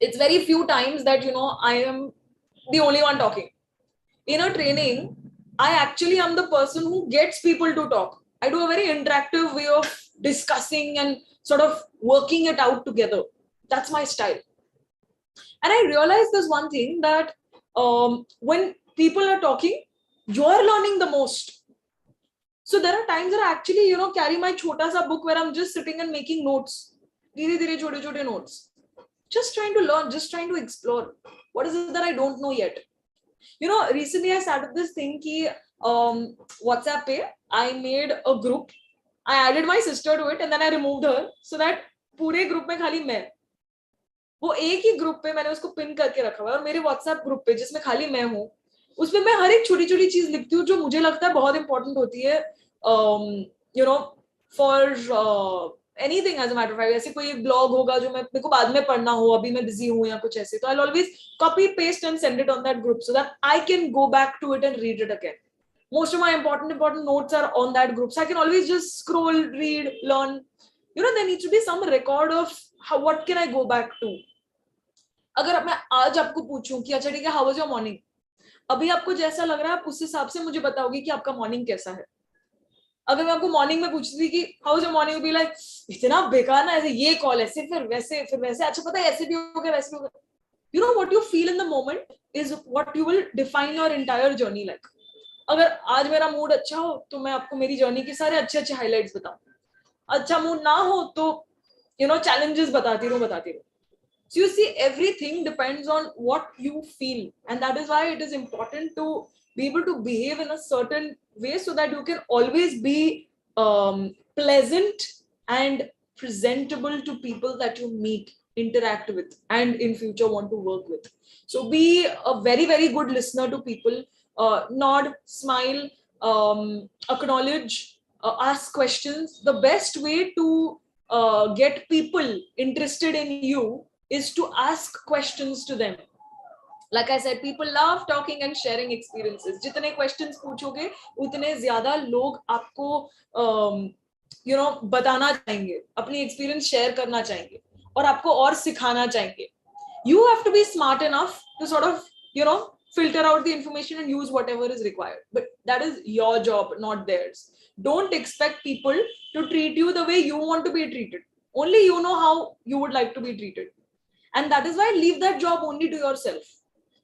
It's very few times that, you know, I am the only one talking. In a training, I actually am the person who gets people to talk. I do a very interactive way of discussing and sort of working it out together. That's my style. And I realized this one thing, that when people are talking, you're learning the most. So there are times that I actually, you know, carry my chota sa book where I'm just sitting and making notes. Dheere dheere chote chote notes. Just trying to learn, just trying to explore. What is it that I don't know yet? You know, recently I started this thing ki WhatsApp pe, I made a group. I added my sister to it and then I removed her so that पूरे group में खाली मैं. वो एक ही group पे मैंने उसको pin करके रखा हुआ है, और मेरे व्हाट्सएप ग्रुप पे जिसमें खाली मैं हूँ, उसमें मैं हर एक छोटी छोटी चीज लिखती हूँ जो मुझे लगता है बहुत इंपॉर्टेंट होती है, you know, for anything as a matter of fact. ऐसे कोई ब्लॉग होगा जो मेरे को बाद में पढ़ना हो, अभी मैं बिजी हूँ या कुछ ऐसे, तो I always copy paste and send it on that group so that I can go back to it and read it again. Most of my important notes are on that group, so I can always just scroll, read, learn. You know, there needs to be some record of how, what can I go back to. अगर मैं आज आपको पूछूं कि अच्छा ठीक है, how was your morning, अभी आपको जैसा लग रहा है आप उस हिसाब से मुझे बताओगे कि आपका मॉर्निंग कैसा है. अगर मैं आपको मॉर्निंग में पूछती थी कि how was your morning, be like इतना बेकार ना, ऐसे ये कॉल ऐसे फिर वैसे, अच्छा पता है ऐसे भी हो गया वैसे भी हो गया. You know, what you feel in the moment is what you will define your entire journey like. अगर आज मेरा मूड अच्छा हो तो मैं आपको मेरी जर्नी के सारे अच्छे अच्छे हाइलाइट्स बताऊं. अच्छा मूड ना हो तो यू नो चैलेंजेस बताती रहूं. So you see, everything depends on what you feel, and that is why it is important to be able to behave in a certain way so that you can always be pleasant and presentable to people that you meet, interact with, and in future want to work with. So be a very, very good listener to people. Nod, smile, acknowledge, ask questions. The best way to get people interested in you is to ask questions to them. Like I said, people love talking and sharing experiences. जितने questions पूछोगे उतने ज़्यादा लोग आपको you know बताना चाहेंगे, अपनी experience share करना चाहेंगे और आपको और सिखाना चाहेंगे. You have to be smart enough to sort of, you know, filter out the information and use whatever is required. But that is your job, not theirs. Don't expect people to treat you the way you want to be treated. Only you know how you would like to be treated. And that is why leave that job only to yourself.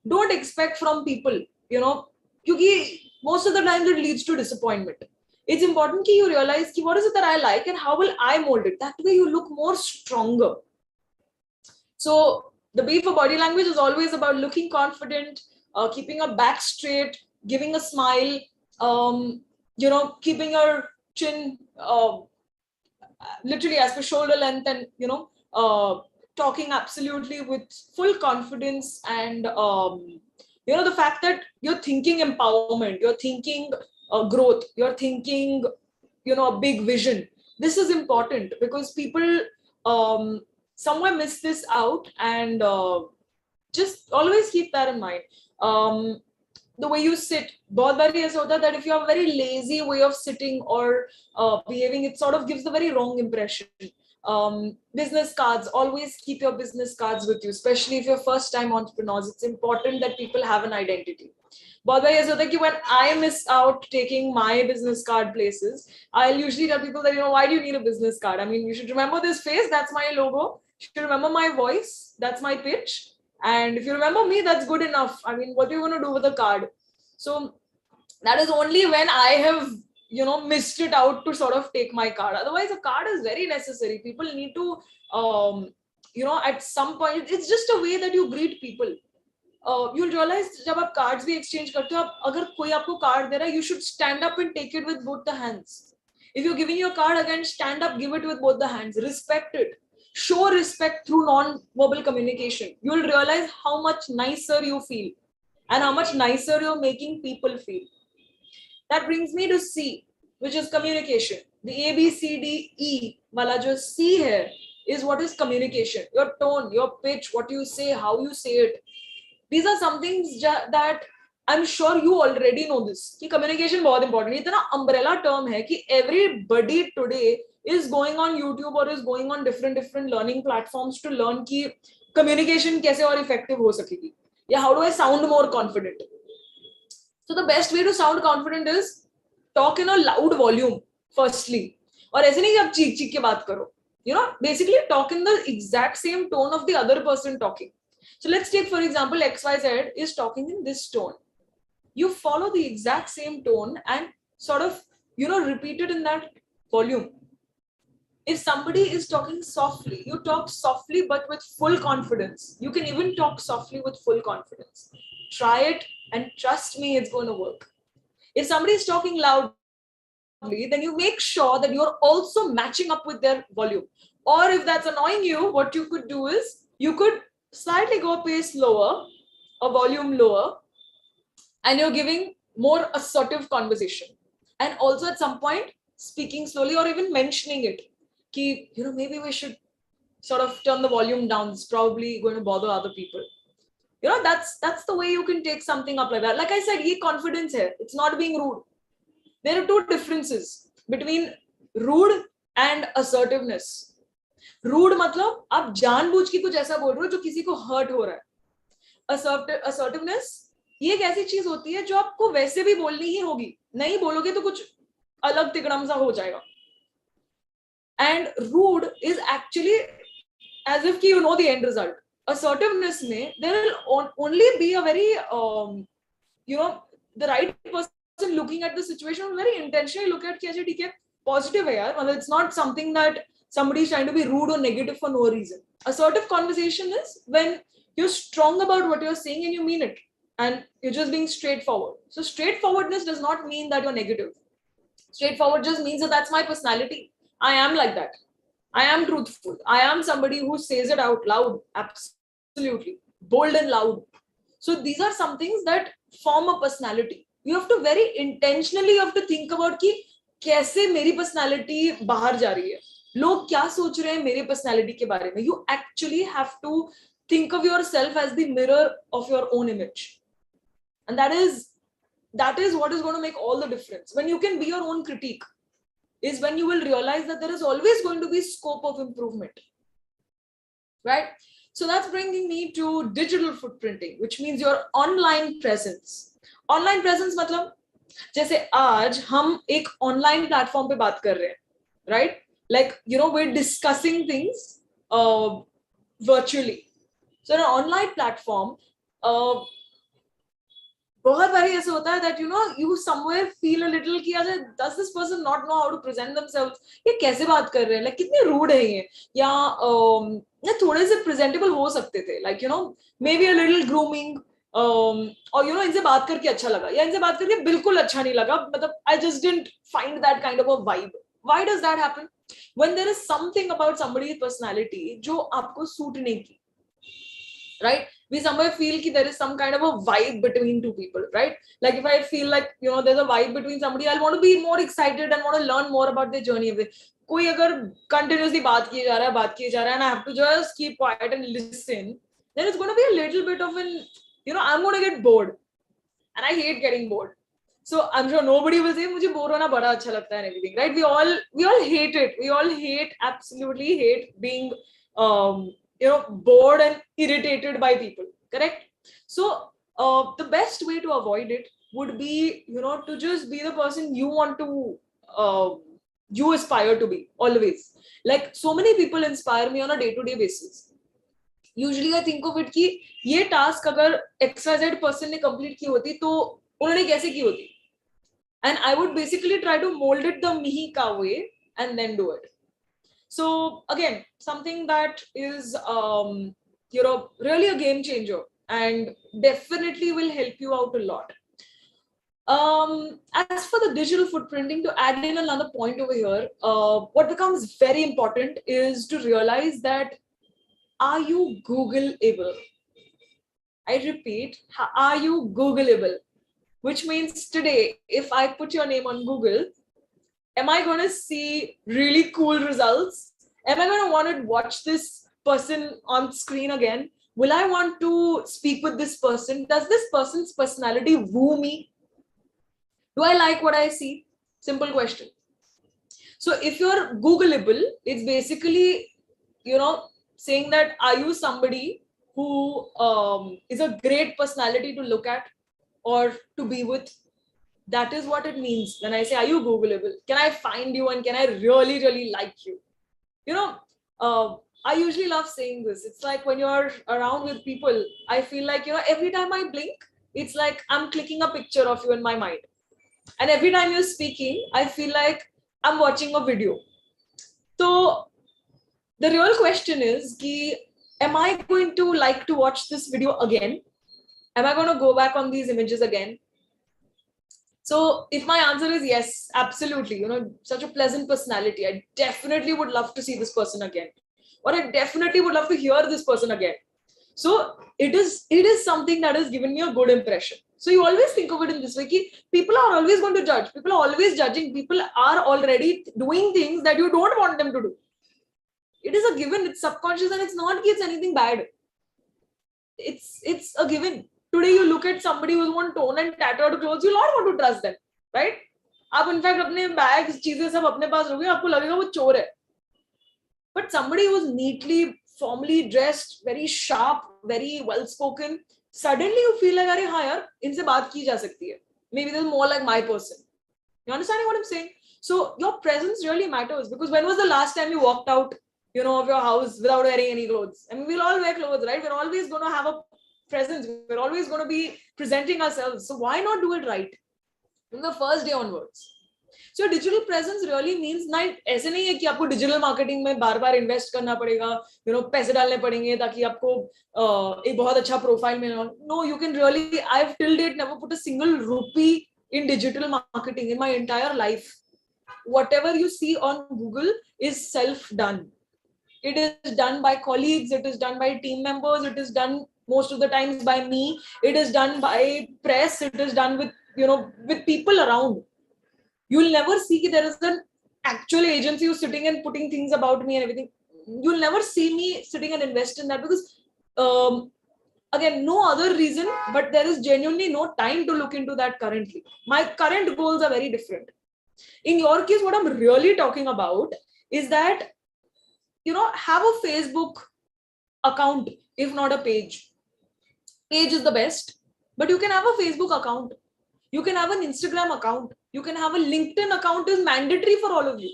Don't expect from people, you know, because most of the time it leads to disappointment. It's important that you realize what is it that I like and how will I mold it. That way you look more stronger. So the B for body language is always about looking confident, keeping your back straight, giving a smile, keeping your chin literally as per shoulder length, and talking absolutely with full confidence, and the fact that you're thinking empowerment, you're thinking growth, you're thinking a big vision. This is important because people somewhere miss this out, and just always keep that in mind. The way you sit, बहुत बारी ऐसा होता है that if you have a very lazy way of sitting or behaving, it sort of gives the very wrong impression. Business cards, always keep your business cards with you, especially if you're first time entrepreneurs. It's important that people have an identity. बहुत बारी ऐसा होता है कि when I miss out taking my business card places, I'll usually tell people that, why do you need a business card? I mean, you should remember this face, that's my logo. You should remember my voice, that's my pitch. And if you remember me, that's good enough. I mean, what are you going to do with a card? So that is only when I have, missed it out to sort of take my card. Otherwise, a card is very necessary. People need to, at some point, it's just a way that you greet people. You'll realize जब आप cards भी exchange करते हो, अगर कोई आपको card दे रहा है, you should stand up and take it with both the hands. If you're giving your card, again, stand up, give it with both the hands. Respect it. Show respect through non-verbal communication. You'll realize how much nicer you feel and how much nicer you're making people feel. That brings me to C, which is communication. The A, B, C, D, E wala jo C hai is what is communication. Your tone, your pitch, what you say, how you say it. These are some things that I'm sure you already know this. कि communication बहुत important. इतना umbrella term है कि everybody today is going on YouTube or is going on different learning platforms to learn कि communication कैसे और effective हो सकेगी. Yeah, how do I sound more confident? So the best way to sound confident is talk in a loud volume, firstly. और ऐसे नहीं कि आप चीख के बात करो. Basically talk in the exact same tone of the other person talking. So let's take, for example, XYZ is talking in this tone. You follow the exact same tone and sort of, repeat it in that volume. If somebody is talking softly, you talk softly but with full confidence. You can even talk softly with full confidence. Try it and trust me, it's going to work. If somebody is talking loudly, then you make sure that you're also matching up with their volume. Or if that's annoying you, what you could do is you could slightly go a pace lower, a volume lower, and you're giving more assertive conversation. And also at some point, speaking slowly or even mentioning it. Ki, maybe we should sort of turn the volume down. It's probably going to bother other people. That's the way you can take something up like that. Like I said, ye confidence hai. It's not being rude. There are two differences between rude and assertiveness. Rude मतलब आप जानबूझ के कुछ ऐसा बोल रहे हो जो किसी को हर्ट हो रहा है. असर्टिवनेस ये एक ऐसी चीज होती है जो आपको वैसे भी बोलनी ही होगी, नहीं बोलोगे तो कुछ अलग तिकड़म सा हो जाएगा. And rude is actually as if you know the end result. Assertiveness में there will only be a very the right person looking at the situation will very intentionally look at कि अच्छा ठीक है, positive है यार, मतलब it's not something that somebody is trying to be rude or negative for no reason. Assertive conversation is when you're strong about what you're saying and you mean it, and you're just being straightforward. So straightforwardness does not mean that you're negative. Straightforward just means that that's my personality. I am like that. I am truthful. I am somebody who says it out loud. Absolutely. Bold and loud. So these are some things that form a personality. You have to very intentionally have to think about कि कैसे मेरी personality बाहर जा रही है. लोग क्या सोच रहे हैं मेरे पर्सनालिटी के बारे में. You actually have to think of yourself as the mirror of your own image, and that is what is going to make all the difference. When you can be your own critique is when you will realize that there is always going to be scope of improvement, right? So that's bringing me to digital footprinting, which means your online presence. Online presence मतलब जैसे आज हम एक online platform पे बात कर रहे हैं, right? Like, we're discussing things virtually. So in an online platform, बहुत बारी ऐसा होता है that you somewhere feel a little कि does this person not know how to present themselves? ये कैसे बात कर रहे हैं? Like कितने rude है ये? या थोड़े से presentable हो सकते थे. Like maybe a little grooming, और इनसे बात करके अच्छा लगा या इनसे बात करके बिल्कुल अच्छा नहीं लगा, मतलब I just didn't find that kind of a vibe. Why does that happen? When there is something about somebody's personality जो आपको सूट नहीं की, right? We somewhere feel कि there is some kind of a vibe between two people, right? Like if I feel like there's a vibe between somebody, I'll want to be more excited and want to learn more about their journey. कोई अगर continuously बात किए जा रहा है and I have to just keep quiet and listen, then it's going to be a little bit of an, I'm going to get bored, and I hate getting bored. So I'm sure nobody will say मुझे bore होना बड़ा अच्छा लगता है and everything, right? We all hate it. We all absolutely hate being bored and irritated by people, correct? So the best way to avoid it would be to just be the person you want to you aspire to be always. Like so many people inspire me on a day-to-day basis. Usually I think of it कि ये task अगर XYZ person ने complete की होती तो उन्होंने कैसे की होती, and I would basically try to mold it the Mihika way and then do it. So again, something that is really a game changer and definitely will help you out a lot. As for the digital footprinting, to add in another point over here, what becomes very important is to realize that, are you Googleable? I repeat, are you Googleable? Which means today, if I put your name on Google, am I going to see really cool results? Am I going to want to watch this person on screen again? Will I want to speak with this person? Does this person's personality woo me? Do I like what I see? Simple question. So if you're Googleable, it's basically, saying that, are you somebody who is a great personality to look at or to be with? That is what it means when I say, are you Googleable? Can I find you and can I really, really like you? I usually love saying this. It's like when you're around with people, I feel like, every time I blink, it's like I'm clicking a picture of you in my mind. And every time you're speaking, I feel like I'm watching a video. So the real question is, am I going to like to watch this video again? Am I going to go back on these images again? So if my answer is yes, absolutely, such a pleasant personality, I definitely would love to see this person again. Or I definitely would love to hear this person again. So it is something that has given me a good impression. So you always think of it in this way, people are always going to judge. People are always judging. People are already doing things that you don't want them to do. It is a given. It's subconscious and it's not anything bad. It's a given. Today you look at somebody who's worn torn and tattered clothes, you'll not want to trust them, right? आप in fact अपने bags चीजें सब अपने पास रखोगे, आपको लगेगा वो चोर है. But somebody who's neatly, formally dressed, very sharp, very well spoken, suddenly you feel like, अरे हाँ यार, इनसे बात की जा सकती है. Maybe they're more like my person. You understanding what I'm saying? So your presence really matters, because when was the last time you walked out, of your house without wearing any clothes? I mean, we'll all wear clothes, right? We're always going to have a presence. We're always going to be presenting ourselves. So why not do it right from the first day onwards? So digital presence really means not ऐसे नहीं है कि आपको digital marketing में बार-बार invest करना पड़ेगा, पैसे डालने पड़ेंगे ताकि आपको एक बहुत अच्छा profile मिले. No, you can really, I've till date never put a single rupee in digital marketing in my entire life. Whatever you see on Google is self-done. It is done by colleagues, it is done by team members, it is done most of the times by me, it is done by press, it is done with, with people around. You'll never see there is an actual agency who's sitting and putting things about me and everything. You'll never see me sitting and invest in that, because again, no other reason, but there is genuinely no time to look into that currently. My current goals are very different. In your case, what I'm really talking about is that, have a Facebook account, if not a page. Page is the best, but you can have a Facebook account. You can have an Instagram account. You can have a LinkedIn account. Is mandatory for all of you.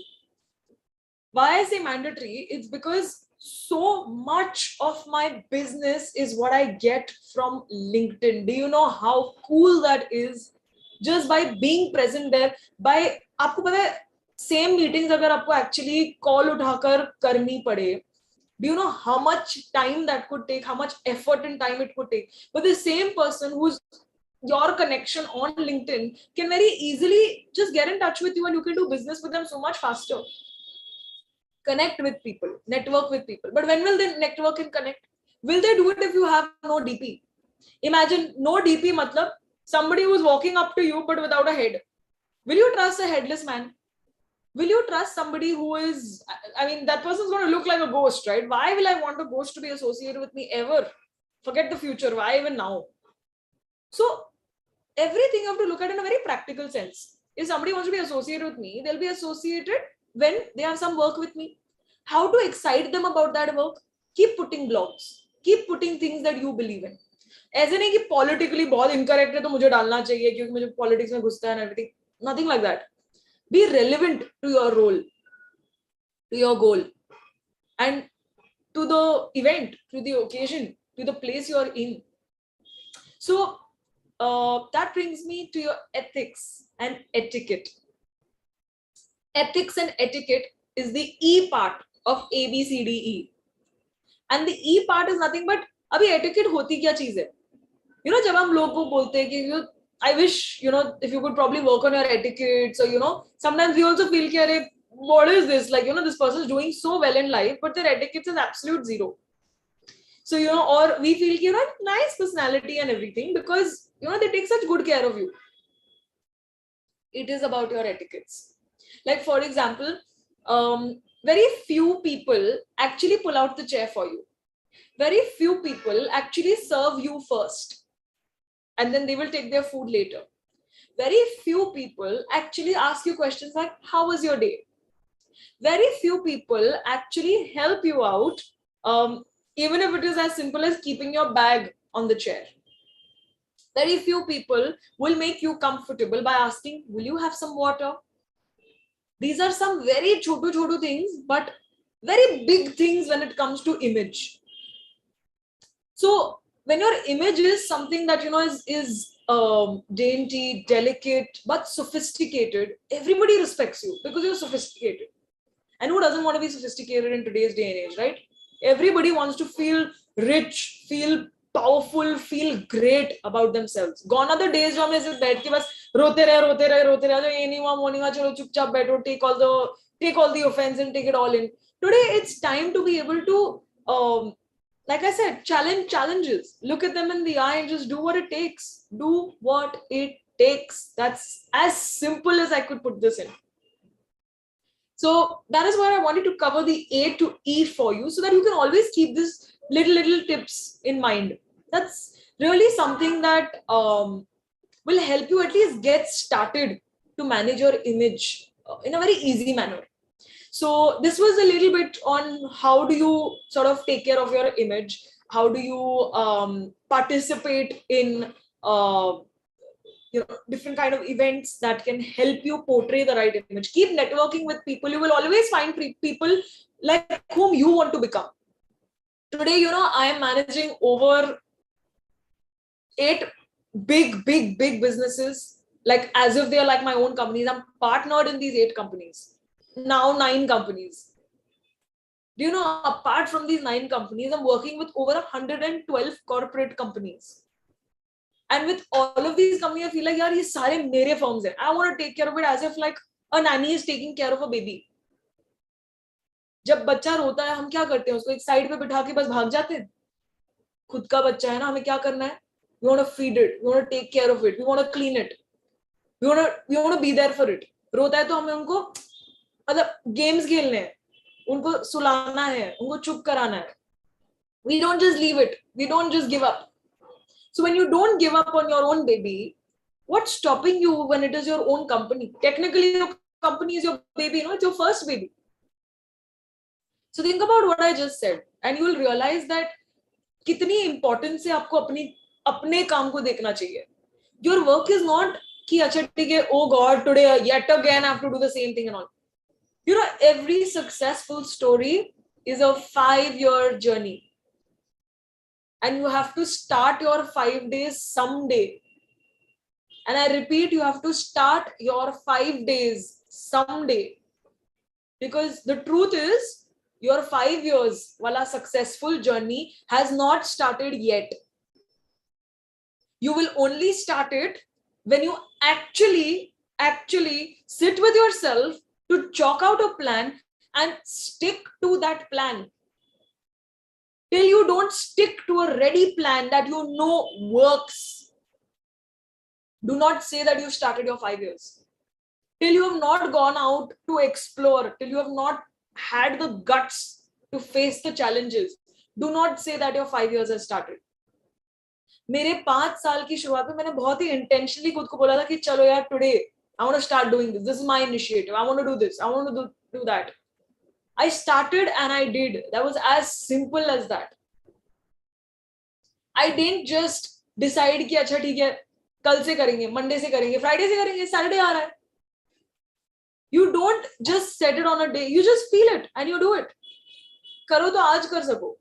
Why I say mandatory? It's because so much of my business is what I get from LinkedIn. Do you know how cool that is? Just by being present there, by आपको पता है, same meetings अगर आपको actually call उठाकर करनी पड़े, Do you know how much time that could take, how much effort and time it could take? But the same person who's your connection on LinkedIn can very easily just get in touch with you and you can do business with them so much faster. Connect with people, network with people. But when will they network and connect? Will they do it if you have no DP? Imagine no DP matlab somebody who's walking up to you but without a head. Will you trust a headless man? Will you trust somebody who is, I mean, that person's going to look like a ghost, right? Why will I want a ghost to be associated with me ever? Forget the future. Why even now? So everything you have to look at in a very practical sense. If somebody wants to be associated with me, they'll be associated when they have some work with me. How to excite them about that work? Keep putting blogs. Keep putting things that you believe in. ऐसे नहीं कि politically बहुत incorrect है तो मुझे डालना चाहिए क्योंकि मुझे politics में घुसता है and everything. Nothing like that. Be relevant to your role, to your goal, and to the event, to the occasion, to the place you are in. So that brings me to your ethics and etiquette. Ethics and etiquette is the E part of ABCDE. And the E part is nothing but अभी etiquette होती क्या चीज है? You know, जब हम लोग को बोलते हैं कि I wish, you know, if you could probably work on your etiquette. So, you know, sometimes we also feel कि what is this? Like, you know, this person is doing so well in life, but their etiquette is absolute zero. So, you know, or we feel, you know, nice personality and everything because, you know, they take such good care of you. It is about your etiquettes. Like, for example, very few people actually pull out the chair for you. Very few people actually serve you first. And then they will take their food later. Very few people actually ask you questions like, how was your day? Very few people actually help you out, even if it is as simple as keeping your bag on the chair. Very few people will make you comfortable by asking, will you have some water? These are some very chotu things, but very big things when it comes to image. So when your image is something that, you know, is dainty, delicate, but sophisticated, everybody respects you because you're sophisticated. And who doesn't want to be sophisticated in today's day and age, right? Everybody wants to feel rich, feel powerful, feel great about themselves. Gone are the days जो हम ऐसे बैठ के बस रोते रहे ये नहीं हुआ वो नहीं हुआ चलो चुपचाप बैठो, take all the offense and take it all in. Today it's time to be able to like I said, challenge challenges. Look at them in the eye and just do what it takes. Do what it takes. That's as simple as I could put this in. So that is why I wanted to cover the A to E for you so that you can always keep this little tips in mind. That's really something that will help you at least get started to manage your image in a very easy manner. So this was a little bit on how do you sort of take care of your image? How do you participate in you know, different kind of events that can help you portray the right image? Keep networking with people. You will always find people like whom you want to become. Today, you know, I am managing over 8 big businesses, like as if they are like my own companies. I'm partnered in these 8 companies. Now 9 companies. Do you know, apart from these 9 companies, I'm working with over 112 corporate companies. And with all of these companies, I feel like, yaar, ye sare mere firms hai. I want to take care of it as if like a nanny is taking care of a baby. जब बच्चा रोता है हम क्या करते हैं उसको एक साइड पे बिठा के बस भाग जाते हैं खुद का बच्चा है ना हमें क्या करना है we want to feed it, we want to take care of it, we want to clean it, we want to be there for it. रोता है तो हमें उनको मतलब गेम्स खेलने हैं उनको सुलाना है उनको चुप कराना है. We don't just leave it, we don't just give up. So when you don't give up on your own baby, what's stopping you when it is your own company? Technically your company is your baby, you know, it's your first baby. So think about what I just said and you will realize that कितनी importance है आपको अपने काम को देखना चाहिए. Your work is not कि अच्छा ठीक है, oh God, today yet again I have to do the same thing and all. You know, every successful story is a 5-year journey. And you have to start your 5 days someday. And I repeat, you have to start your 5 days someday. Because the truth is, your 5 years wala successful journey has not started yet. You will only start it when you actually sit with yourself to chalk out a plan and stick to that plan. Till you don't stick to a ready plan that you know works, do not say that you've started your 5 years. Till you have not gone out to explore, till you have not had the guts to face the challenges, do not say that your 5 years has started. मेरे 5 साल की शुरुआत में मैंने बहुत ही intentionally खुद को बोला था कि चलो यार, today I want to start doing this. This is my initiative. I want to do this. I want to do that. I started and I did. That was as simple as that. I didn't just decide कि अच्छा ठीक है, कल से करेंगे, Monday से करेंगे, Friday से करेंगे, सैटरडे आ रहा है. You don't just set it on a day. You just feel it and you do it. करो तो आज कर सको,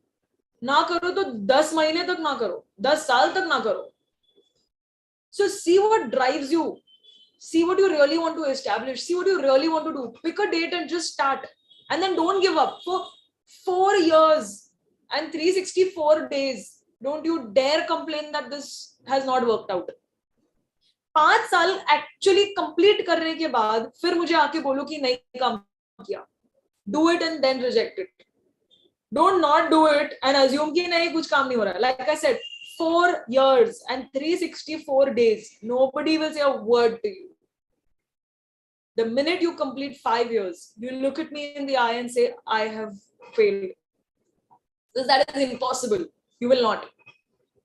ना करो तो 10 महीने तक ना करो, 10 साल तक ना करो. So see what drives you. See what you really want to establish. See what you really want to do. Pick a date and just start. And then don't give up. For 4 years and 364 days, don't you dare complain that this has not worked out. 5 साल actually complete करने के बाद फिर मुझे आके बोलो कि नहीं काम किया. Do it and then reject it. Don't not do it and assume कि नहीं कुछ काम नहीं हो रहा. Like I said, 4 years and 364 days, nobody will say a word to you. The minute you complete 5 years, you look at me in the eye and say, I have failed. Because that is impossible. You will not.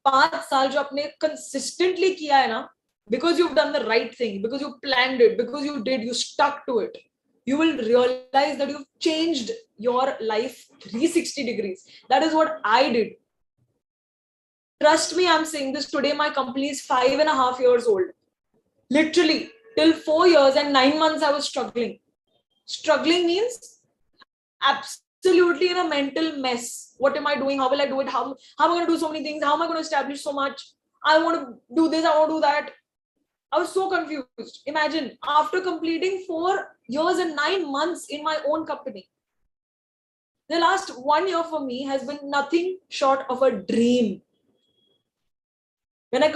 5 साल जो आपने consistently किया है ना, because you've done the right thing, because you planned it, because you did, you stuck to it, you will realize that you've changed your life 360 degrees. That is what I did. Trust me, I'm saying this today. My company is 5.5 years old. Literally, till 4 years and 9 months, I was struggling. Struggling means absolutely in a mental mess. What am I doing? How will I do it? How am I going to do so many things? How am I going to establish so much? I want to do this. I want to do that. I was so confused. Imagine, after completing 4 years and 9 months in my own company, the last 1 year for me has been nothing short of a dream. When I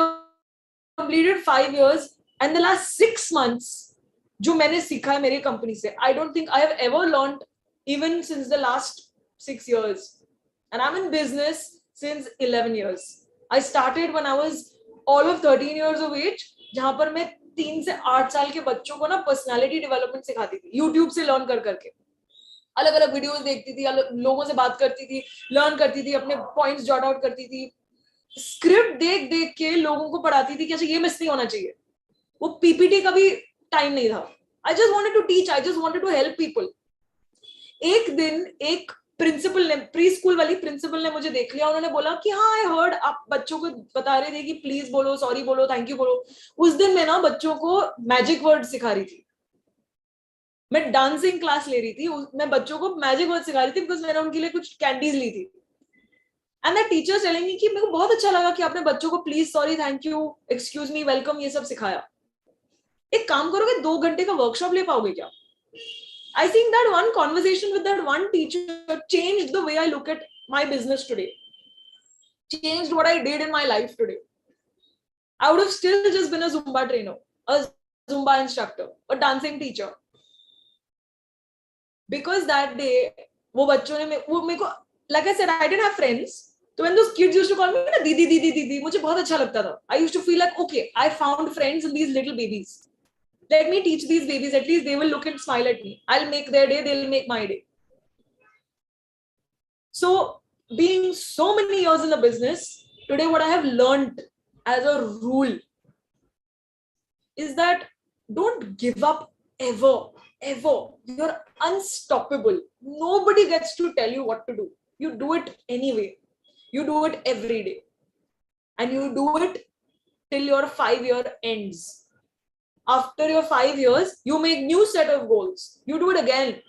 completed 5 years and the last 6 months, जो मैंने सीखा है मेरी company से, I don't think I have ever learned even since the last 6 years. And I'm in business since 11 years. I started when I was all of 13 years of age, जहां पर मैं 3 से 8 साल के बच्चों को ना पर्सनालिटी डेवलपमेंट सिखाती थी, यूट्यूब से लर्न कर करके. अलग अलग वीडियोस देखती थी, लोगों से बात करती थी, लर्न करती थी, अपने पॉइंट्स जॉट आउट करती थी, स्क्रिप्ट देख देख के लोगों को पढ़ाती थी कि अच्छा ये मिस नहीं होना चाहिए. वो पीपीटी का भी टाइम नहीं था. I just wanted to teach, I just wanted to help people. एक दिन एक प्रिंसिपल ने, प्री स्कूल वाली प्रिंसिपल ने मुझे देख लिया. उन्होंने बोला कि हाँ, आई हर्ड आप बच्चों को बता रहे थे कि प्लीज बोलो, सॉरी बोलो, थैंक यू बोलो. उस दिन मैं ना बच्चों को मैजिक वर्ड सिखा रही थी. मैं डांसिंग क्लास ले रही थी, मैं बच्चों को मैजिक वर्ड सिखा रही थी बिकॉज मैंने उनके लिए कुछ कैंडीज ली थी. And the teacher telling me कि मेरे को बहुत अच्छा लगा कि आपने बच्चों को please, sorry, thank you, excuse me, welcome, ये सब सिखाया. एक काम करोगे, 2 घंटे का वर्कशॉप ले पाओगे क्या? I think that one conversation with that one teacher changed the way I look at my business today. Changed what I did in my life today. I would have still just been a Zumba trainer, a Zumba instructor, a dancing teacher. Because that day, वो बच्चों ने वो मेरे को, like I said, I didn't have friends. So when those kids used to call me ना दीदी दीदी दीदी, मुझे बहुत अच्छा लगता था. I used to feel like, okay, I found friends in these little babies. Let me teach these babies, at least they will look and smile at me. I'll make their day, they'll make my day. So being so many years in the business, today what I have learned as a rule is that don't give up ever, ever. You're unstoppable. Nobody gets to tell you what to do. You do it anyway. You do it every day. And you do it till your 5-year ends. After your 5 years, you make new set of goals. You do it again.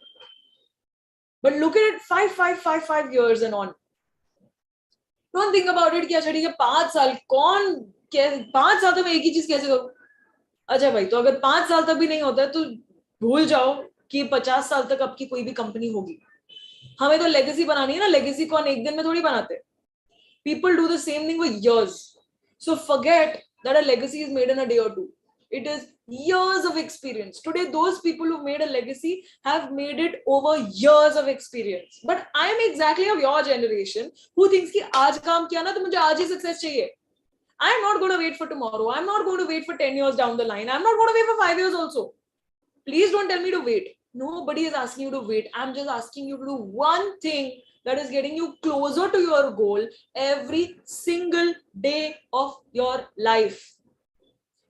But look at it 5 years and on. Don't think about it कि अच्छा ठीक है 5 साल, कौन 5 साल तो मैं एक ही चीज कैसे करूं? अच्छा भाई, तो अगर 5 साल तक भी नहीं होता है तो भूल जाओ कि 50 साल तक आपकी कोई भी कंपनी होगी. हमें तो लेगेसी बनानी है ना, लेगेसी कौन एक दिन में थोड़ी बनाते. People do the same thing for years. So forget that a legacy is made in a day or two. It is years of experience. Today, those people who made a legacy have made it over years of experience. But I am exactly of your generation who thinks कि आज काम किया ना तो मुझे आज ही success चाहिए. I am not going to wait for tomorrow. I am not going to wait for 10 years down the line. I am not going to wait for 5 years also. Please don't tell me to wait. Nobody is asking you to wait. I'm just asking you to do one thing that is getting you closer to your goal every single day of your life.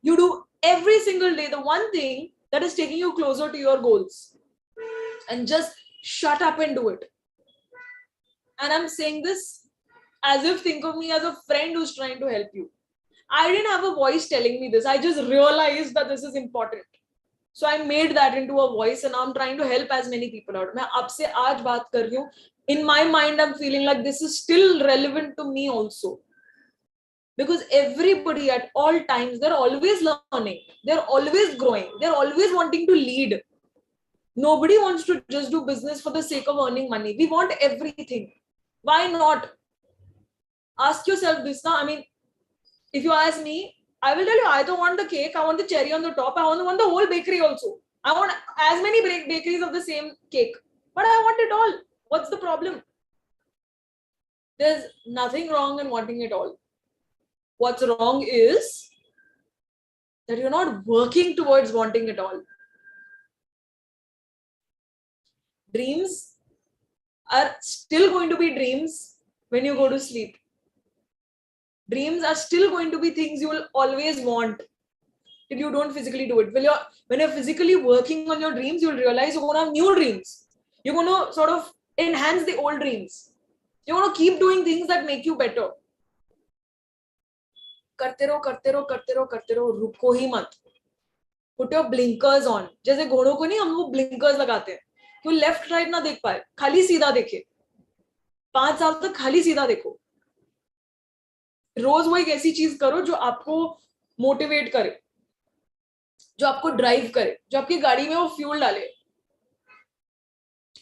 You do every single day the one thing that is taking you closer to your goals. And just shut up and do it. And I'm saying this as if think of me as a friend who's trying to help you. I didn't have a voice telling me this. I just realized that this is important. So I made that into a voice and I'm trying to help as many people out. मैं आपसे आज बात कर रही हूँ. In my mind, I'm feeling like this is still relevant to me also. Because everybody at all times, they're always learning. They're always growing. They're always wanting to lead. Nobody wants to just do business for the sake of earning money. We want everything. Why not? Ask yourself this now. I mean, if you ask me, I will tell you, I don't want the cake. I want the cherry on the top. I want the whole bakery also. I want as many bakeries of the same cake. But I want it all. What's the problem? There's nothing wrong in wanting it all. What's wrong is that you're not working towards wanting it all. Dreams are still going to be dreams when you go to sleep. Dreams are still going to be things you will always want till you don't physically do it. When you're physically working on your dreams, you'll realize you're going to have new dreams. You're going to sort of enhance the old dreams. You're going to keep doing things that make you better. करते रहो करते रहो करते रहो करते रहो, रुको ही मत. Put your blinkers on. जैसे घोड़ों को नहीं हम वो blinkers लगाते हैं कि वो लेफ्ट राइट ना देख पाए, खाली सीधा देखे. 5 साल तक खाली सीधा देखो. रोज वो एक ऐसी चीज करो जो आपको मोटिवेट करे, जो आपको ड्राइव करे, जो आपकी गाड़ी में वो फ्यूल डाले.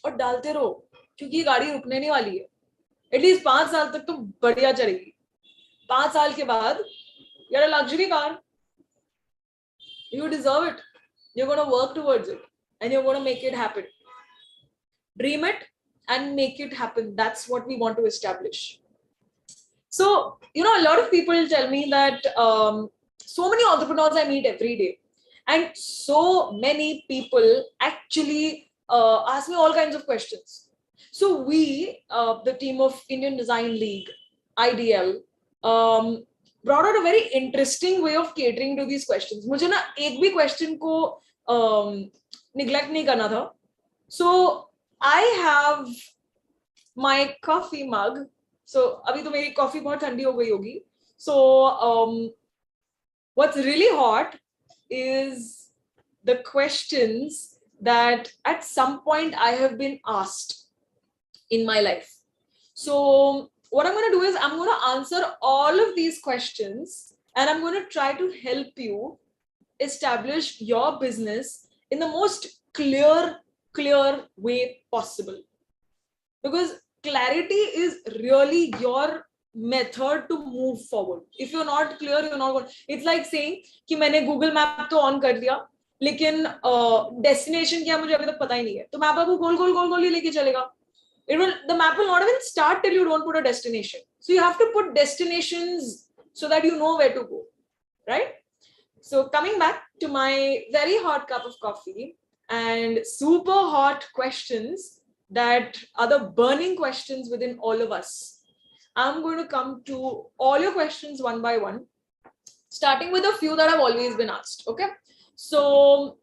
और डालते रहो क्योंकि ये गाड़ी रुकने नहीं वाली है. एटलीस्ट 5 साल तक तो बढ़िया चलेगी. 5 साल के बाद you're a luxury car. You deserve it. You're going to work towards it and you're going to make it happen. Dream it and make it happen. That's what we want to establish. So, a lot of people tell me that so many entrepreneurs I meet every day, and so many people actually ask me all kinds of questions. So we, the team of Indian Design League, IDL, brought out a very interesting way of catering to these questions. मुझे ना एक भी question को neglect नहीं करना था. So I have my coffee mug. So अभी तो मेरी coffee बहुत ठंडी हो गई होगी. So what's really hot is the questions that at some point I have been asked in my life. So what I'm going to do is I'm going to answer all of these questions and I'm going to try to help you establish your business in the most clear way possible. Because clarity is really your method to move forward. If you're not clear, you're not going. It's like saying कि मैंने Google Map तो on कर दिया, लेकिन destination क्या मुझे अभी तक पता ही नहीं है. तो map आपको गोल ही लेके चलेगा. The map will not even start till you don't put a destination. So you have to put destinations so that you know where to go, right? So coming back to my very hot cup of coffee and super hot questions that are the burning questions within all of us. I'm going to come to all your questions one by one, starting with a few that have always been asked, okay? So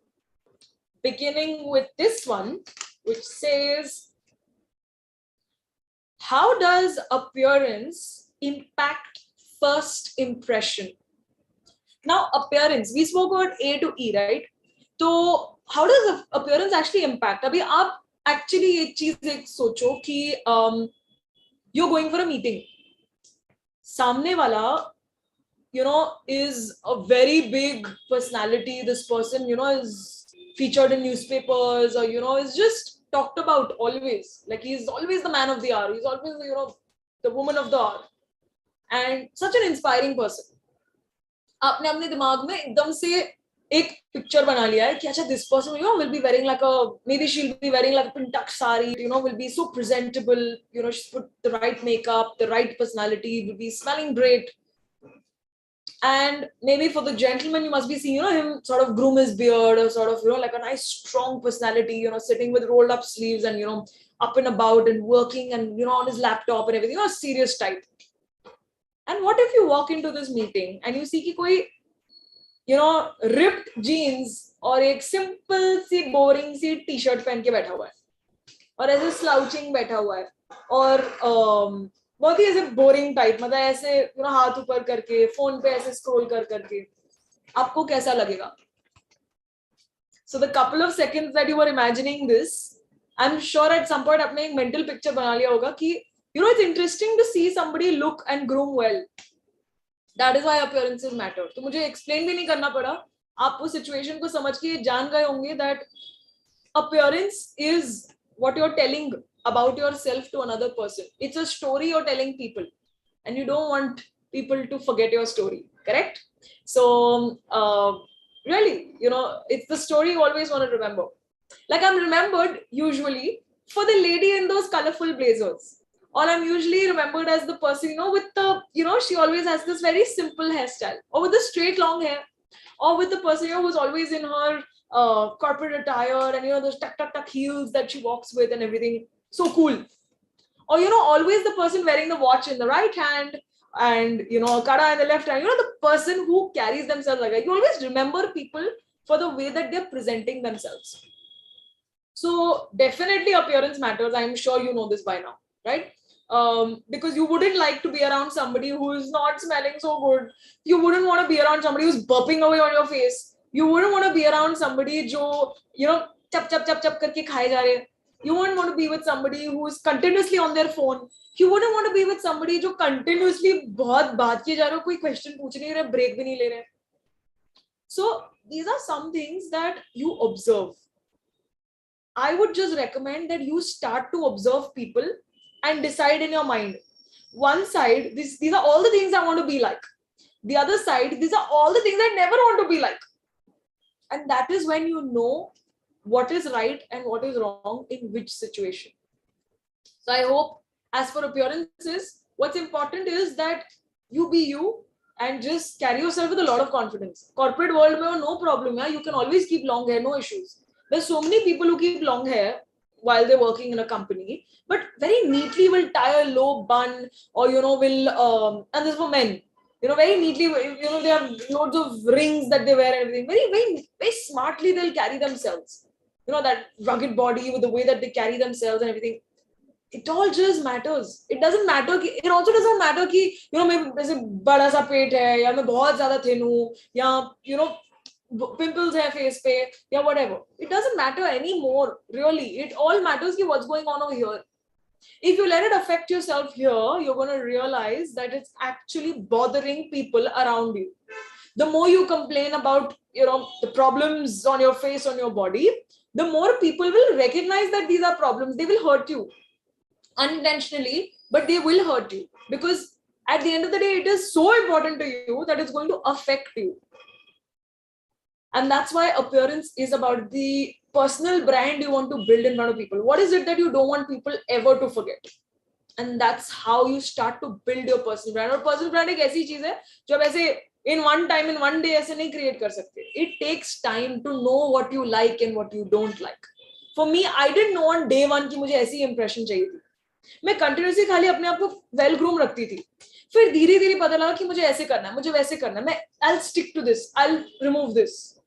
beginning with this one, which says, how does appearance impact first impression? Now, appearance, we spoke about A to E, right? So, how does appearance actually impact? Abhi aap actually एक चीज एक सोचो कि you're going for a meeting. सामने वाला, is a very big personality. This person, is featured in newspapers or, is just talked about always. Like he's always the man of the hour. He's always, the woman of the hour. And such an inspiring person. आपने अपने दिमाग में एकदम से एक picture बना लिया है कि अच्छा this person will be wearing like a, maybe she'll be wearing like a pintak sari, will be so presentable, she's put the right makeup, the right personality, will be smelling great. And maybe for the gentleman, you must be seeing, him sort of groom his beard, or sort of, like a nice strong personality, sitting with rolled up sleeves and, up and about and working and, on his laptop and everything, serious type. And what if you walk into this meeting and you see ki koi, ripped jeans और एक simple सी boring सी t-shirt पहन के बैठा हुआ है और ऐसे slouching बैठा हुआ है और बहुत ही ऐसे boring type, मतलब ऐसे हाथ ऊपर करके phone पे ऐसे scroll कर करके, आपको कैसा लगेगा? So the couple of seconds that you were imagining this, I'm sure at some point आपने एक mental picture बना लिया होगा कि it's interesting to see somebody look and groom well. That is why appearances matter. तो मुझे explain भी नहीं करना पड़ा, आप उस situation को समझ के जान गए होंगे that appearance is what you're telling about yourself to another person. It's a story you're telling people, and you don't want people to forget your story, correct? So really, it's the story you always want to remember. Like I'm remembered usually for the lady in those colorful blazers. Or I'm usually remembered as the person, with the, she always has this very simple hairstyle, or with the straight long hair, or with the person, who's always in her corporate attire and, those tuck heels that she walks with and everything. So cool. Or, always the person wearing the watch in the right hand and, kada in the left hand, the person who carries themselves like that. You always remember people for the way that they're presenting themselves. So definitely appearance matters. I'm sure you know this by now, right? Because you wouldn't like to be around somebody who is not smelling so good. You wouldn't want to be around somebody who's burping away on your face. You wouldn't want to be around somebody jo, chap karke khaye ja rahe. You wouldn't want to be with somebody who's continuously on their phone. You wouldn't want to be with somebody jo continuously bahut baat kiye ja rahe ho, koi question पूछ नहीं रहे, break भी नहीं ले रहे. So these are some things that you observe. I would just recommend that you start to observe people and decide in your mind. One side, these are all the things I want to be like. The other side, these are all the things I never want to be like. And that is when you know what is right and what is wrong in which situation. So I hope, as for appearances, what's important is that you be you and just carry yourself with a lot of confidence. Corporate world, no problem. Yeah? You can always keep long hair, no issues. There's so many people who keep long hair while they're working in a company, but very neatly will tie a low bun or, will, and this is for men, very neatly, they have loads of rings that they wear and everything. Very, very, very smartly they'll carry themselves. That rugged body with the way that they carry themselves and everything. It all just matters. It doesn't matter. It also doesn't matter कि, maybe जैसे बड़ा सा पेट है या मैं बहुत ज़्यादा thin हूँ या, pimples hai face pe, yeah, whatever. It doesn't matter anymore, really. It all matters ki what's going on over here. If you let it affect yourself here, you're going to realize that it's actually bothering people around you. The more you complain about, the problems on your face, on your body, the more people will recognize that these are problems. They will hurt you unintentionally, but they will hurt you because at the end of the day, it is so important to you that it's going to affect you. And that's why appearance is about the personal brand you want to build in front of people. What is it that you don't want people ever to forget? And that's how you start to build your personal brand. और personal brand एक ऐसी चीज है जो ऐसे in one time, in one day ऐसे नहीं create कर सकते. It takes time to know what you like and what you don't like. For me, I didn't know on day one कि मुझे ऐसी impression चाहिए थी. मैं continuously खाली अपने आप को well groom रखती थी. फिर धीरे धीरे पता लगा कि मुझे ऐसे करना है, मुझे वैसे करना है. I'll stick to this. I'll remove this.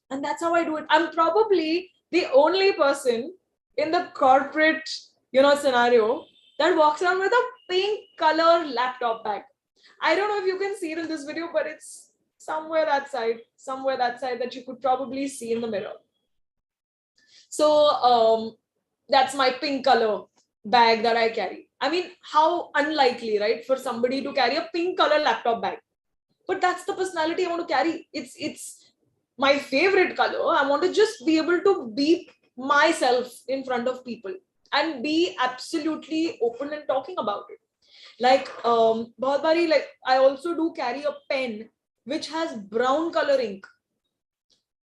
And that's how I do it. I'm probably the only person in the corporate, scenario that walks around with a pink color laptop bag. I don't know if you can see it in this video, but it's somewhere that side that you could probably see in the mirror. So that's my pink color bag that I carry. I mean, how unlikely, right, for somebody to carry a pink color laptop bag? But that's the personality I want to carry. It's my favorite color. I want to just be able to be myself in front of people and be absolutely open and talking about it. Like bahut bari, like I also do carry a pen which has brown color ink.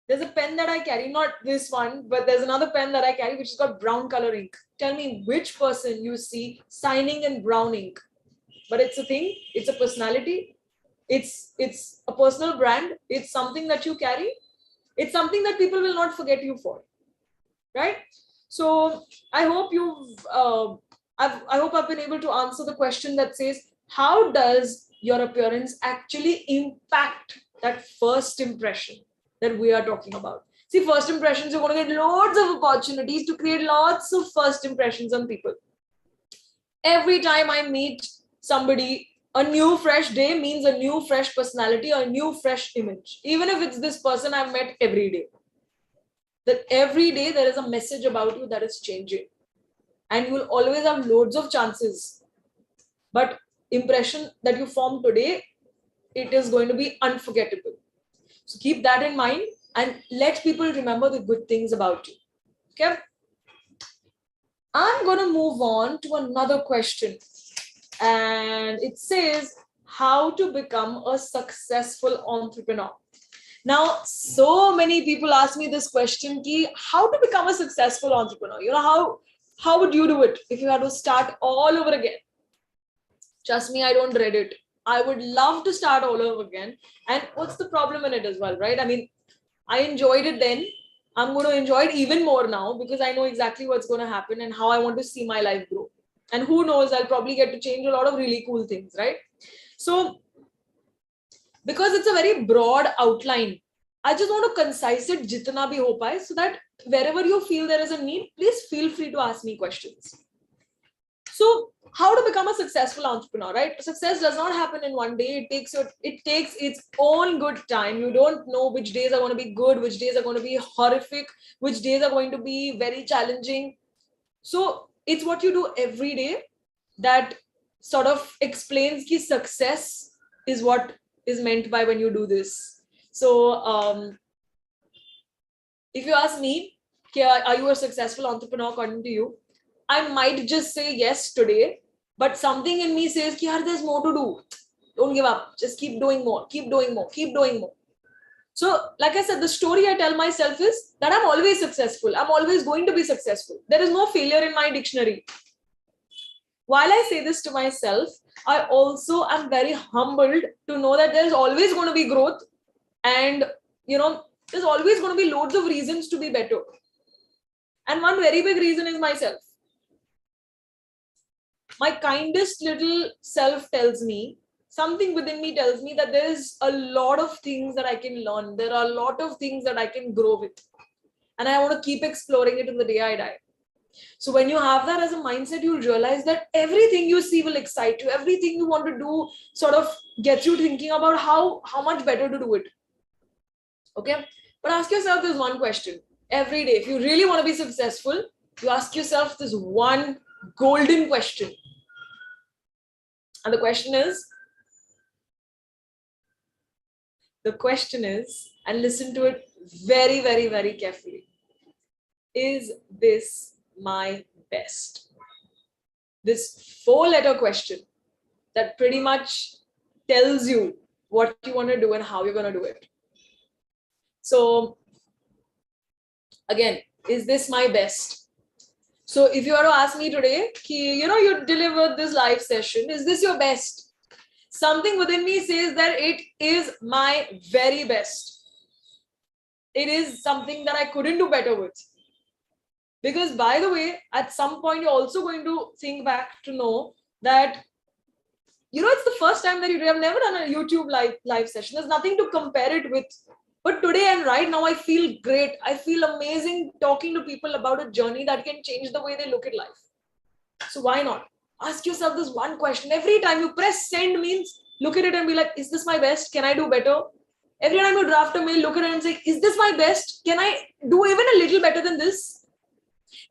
There's a pen that I carry, not this one, but there's another pen that I carry which has got brown color ink. Tell me which person you see signing in brown ink. But it's a thing, it's a personality, it's a personal brand, it's something that you carry, it's something that people will not forget you for, right? So I hope I hope I've been able to answer the question that says, how does your appearance actually impact that first impression that we are talking about? See, first impressions, you're going to get loads of opportunities to create lots of first impressions on people. Every time I meet somebody, a new fresh day means a new fresh personality, a new fresh image. Even if it's this person I've met every day. That every day there is a message about you that is changing. And you will always have loads of chances. But impression that you form today, it is going to be unforgettable. So keep that in mind and let people remember the good things about you. Okay? I'm going to move on to another question. And it says, how to become a successful entrepreneur. Now, so many people ask me this question, ki, how to become a successful entrepreneur? You know, how would you do it if you had to start all over again? Trust me, I don't dread it. I would love to start all over again. And what's the problem in it as well, right? I mean, I enjoyed it then. I'm going to enjoy it even more now because I know exactly what's going to happen and how I want to see my life grow. And who knows, I'll probably get to change a lot of really cool things, right? So, because it's a very broad outline, I just want to concise it jitna bhi ho paye, so that wherever you feel there is a need, please feel free to ask me questions. So, how to become a successful entrepreneur, right? Success does not happen in one day. It takes its own good time. You don't know which days are going to be good, which days are going to be horrific, which days are going to be very challenging. So it's what you do every day that sort of explains ki success is what is meant by when you do this. So if you ask me, are you a successful entrepreneur according to you? I might just say yes today, but something in me says, yaar, there's more to do. Don't give up. Just keep doing more, keep doing more, keep doing more. So, like I said, the story I tell myself is that I'm always successful. I'm always going to be successful. There is no failure in my dictionary. While I say this to myself, I also am very humbled to know that there's always going to be growth. And, there's always going to be loads of reasons to be better. And one very big reason is myself. My kindest little self tells me, something within me tells me that there's a lot of things that I can learn. There are a lot of things that I can grow with. And I want to keep exploring it till the day I die. So when you have that as a mindset, you'll realize that everything you see will excite you. Everything you want to do sort of gets you thinking about how much better to do it. Okay? But ask yourself this one question. Every day, if you really want to be successful, you ask yourself this one golden question. And the question is, and listen to it very, very, very carefully. Is this my best? This 4-letter question that pretty much tells you what you want to do and how you're going to do it. So again, is this my best? So if you were to ask me today, you delivered this live session, is this your best? Something within me says that it is my very best. It is something that I couldn't do better with. Because by the way, at some point, you're also going to think back to know that, it's the first time that you have never done a YouTube live session. There's nothing to compare it with. But today and right now, I feel great. I feel amazing talking to people about a journey that can change the way they look at life. So why not? Ask yourself this one question. Every time you press send means look at it and be like, is this my best? Can I do better? Every time you draft a mail, look at it and say, is this my best? Can I do even a little better than this?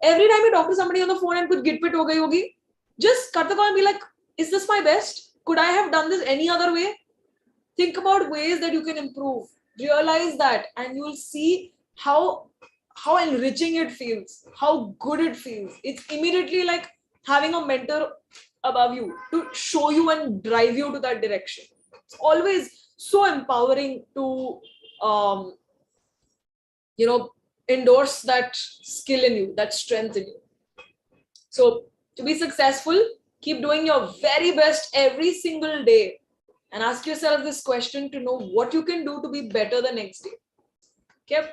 Every time you talk to somebody on the phone and kuch git pit ho gayi hogi, just cut the call and be like, is this my best? Could I have done this any other way? Think about ways that you can improve. Realize that and you'll see how how enriching it feels, how good it feels. It's immediately like having a mentor above you to show you and drive you to that direction. It's always so empowering to, endorse that skill in you, that strength in you. So to be successful, keep doing your very best every single day and ask yourself this question to know what you can do to be better the next day. Okay.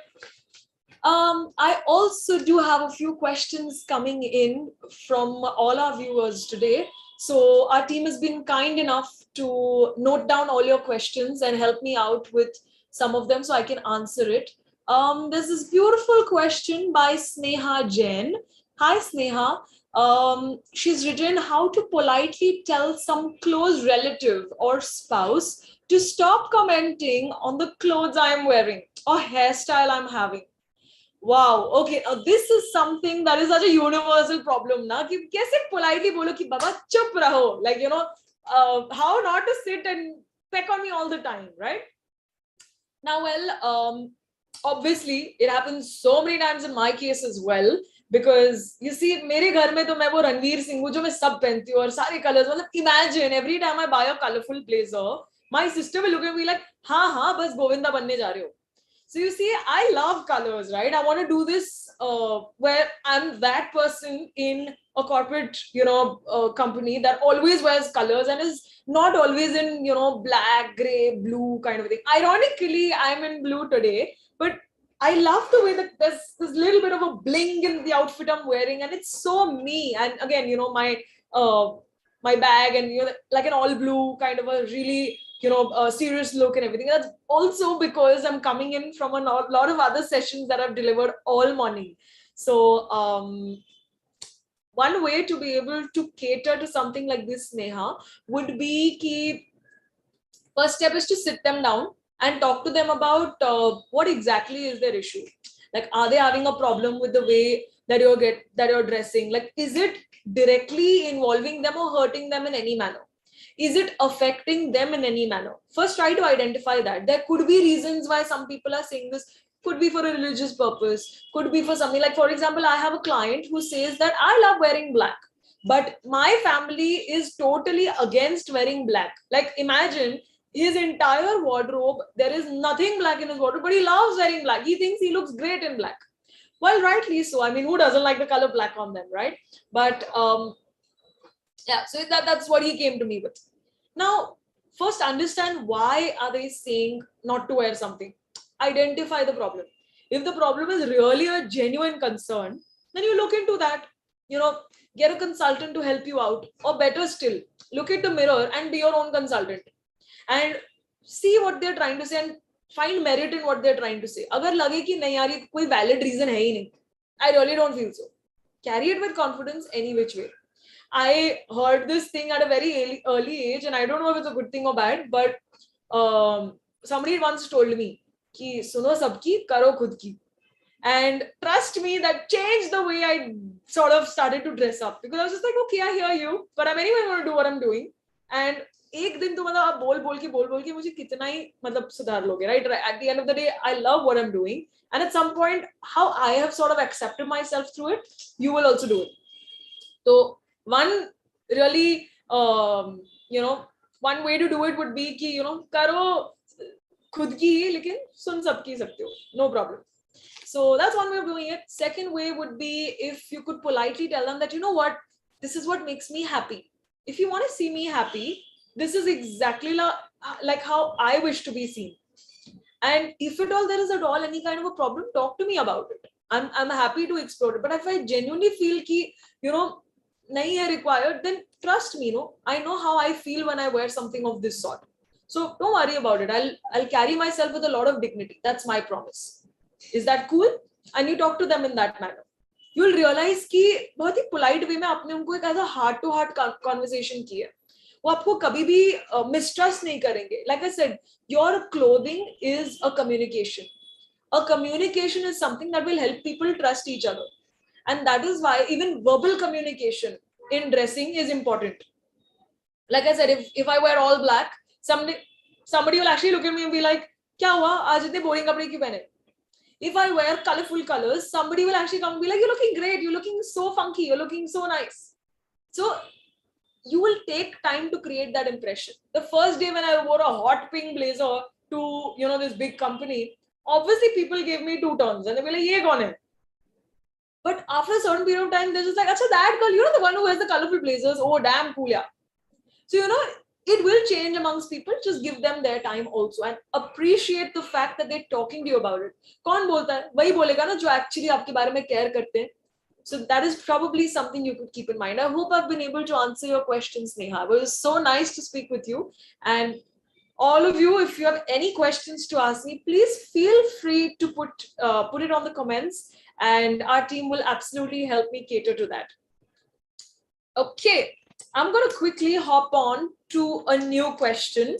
I also do have a few questions coming in from all our viewers today. So our team has been kind enough to note down all your questions and help me out with some of them so I can answer it. There's this beautiful question by Sneha Jain. Hi, Sneha. She's written how to politely tell some close relative or spouse to stop commenting on the clothes I'm wearing or hairstyle I'm having. Wow, okay, this is something that is such a universal problem na कि कैसे politely बोलो कि बाबा चुप रहो, like how not to sit and peck on me all the time, right? Now, well, obviously it happens so many times in my case as well, because you see मेरे घर में तो मैं वो रणवीर सिंह हूँ जो मैं सब पहनती हूँ और सारे colors, मतलब imagine every time I buy a colorful blazer my sister will look at me like हाँ हाँ बस गोविंदा बनने जा रहे हो. So you see, I love colors, right? I want to do this where I'm that person in a corporate, company that always wears colors and is not always in, black, gray, blue kind of thing. Ironically, I'm in blue today, but I love the way that there's this little bit of a bling in the outfit I'm wearing, and it's so me. And again, my bag and like an all blue kind of a really serious look and everything. That's also because I'm coming in from a lot of other sessions that I've delivered all morning. So one way to be able to cater to something like this, Neha, would be ki first step is to sit them down and talk to them about what exactly is their issue. Like, are they having a problem with the way that you're dressing? Like, is it directly involving them or hurting them in any manner? Is it affecting them in any manner? First, try to identify that. There could be reasons why some people are saying this. Could be for a religious purpose, could be for something like, for example, I have a client who says that I love wearing black, but my family is totally against wearing black. Like, imagine his entire wardrobe, there is nothing black in his wardrobe, but he loves wearing black. He thinks he looks great in black. Well, rightly so. I mean, who doesn't like the color black on them, right? But yeah, so that's what he came to me with. Now, first understand why are they saying not to wear something. Identify the problem. If the problem is really a genuine concern, then you look into that. Get a consultant to help you out, or better still, look at the mirror and be your own consultant and see what they're trying to say and find merit in what they're trying to say. Agar lage ki nahi yaar ye koi valid reason hai hi nahi, I really don't feel so. Carry it with confidence any which way. I heard this thing at a very early age, and I don't know if it's a good thing or bad, but somebody once told me कि सुनो सबकी करो खुद की. And trust me, that changed the way I sort of started to dress up, because I was just like, okay, I hear you, but I'm anyway going to do what I'm doing. And एक दिन तो मतलब आप बोल के मुझे कितना ही मतलब सुधार लोगे, right? At the end of the day, I love what I'm doing, and at some point, how I have sort of accepted myself through it, you will also do it. So one really, one way to do it would be कि करो खुद की ही लेकिन सुन सबकी सकते हो, no problem. So that's one way of doing it. Second way would be if you could politely tell them that, you know what, this is what makes me happy. If you want to see me happy, this is exactly like how I wish to be seen. And if at all there is at all any kind of a problem, talk to me about it. I'm happy to explore it. But if I genuinely feel ki, nahi hai required, then trust me, I know how I feel when I wear something of this sort. So don't worry about it. I'll carry myself with a lot of dignity. That's my promise. Is that cool? And you talk to them in that manner. You'll realize कि बहुत ही polite way में आपने उनको एक ऐसा heart to heart conversation किया. वो आपको कभी भी mistrust नहीं करेंगे. Like I said, your clothing is a communication. A communication is something that will help people trust each other. And that is why even verbal communication in dressing is important. Like I said, if I wear all black, somebody will actually look at me and be like, क्या हुआ आज इतने boring कपड़े क्यों पहने? If I wear colorful colors, somebody will actually come and be like, you're looking great, you're looking so funky, you're looking so nice. So you will take time to create that impression. The first day when I wore a hot pink blazer to, this big company, obviously people gave me two turns and they were like, ye kaun hai? But after a certain period of time, they're just like, acha, that girl, the one who wears the colorful blazers, oh damn cool, yeah. So, it will change amongst people. Just give them their time also and appreciate the fact that they're talking to you about it. कौन बोलता है? वही बोलेगा ना जो actually आपके बारे में care करते हैं. So that is probably something you could keep in mind. I hope I've been able to answer your questions, Neha. It was so nice to speak with you. And all of you, if you have any questions to ask me, please feel free to put it on the comments, and our team will absolutely help me cater to that. Okay, I'm going to quickly hop on to a new question.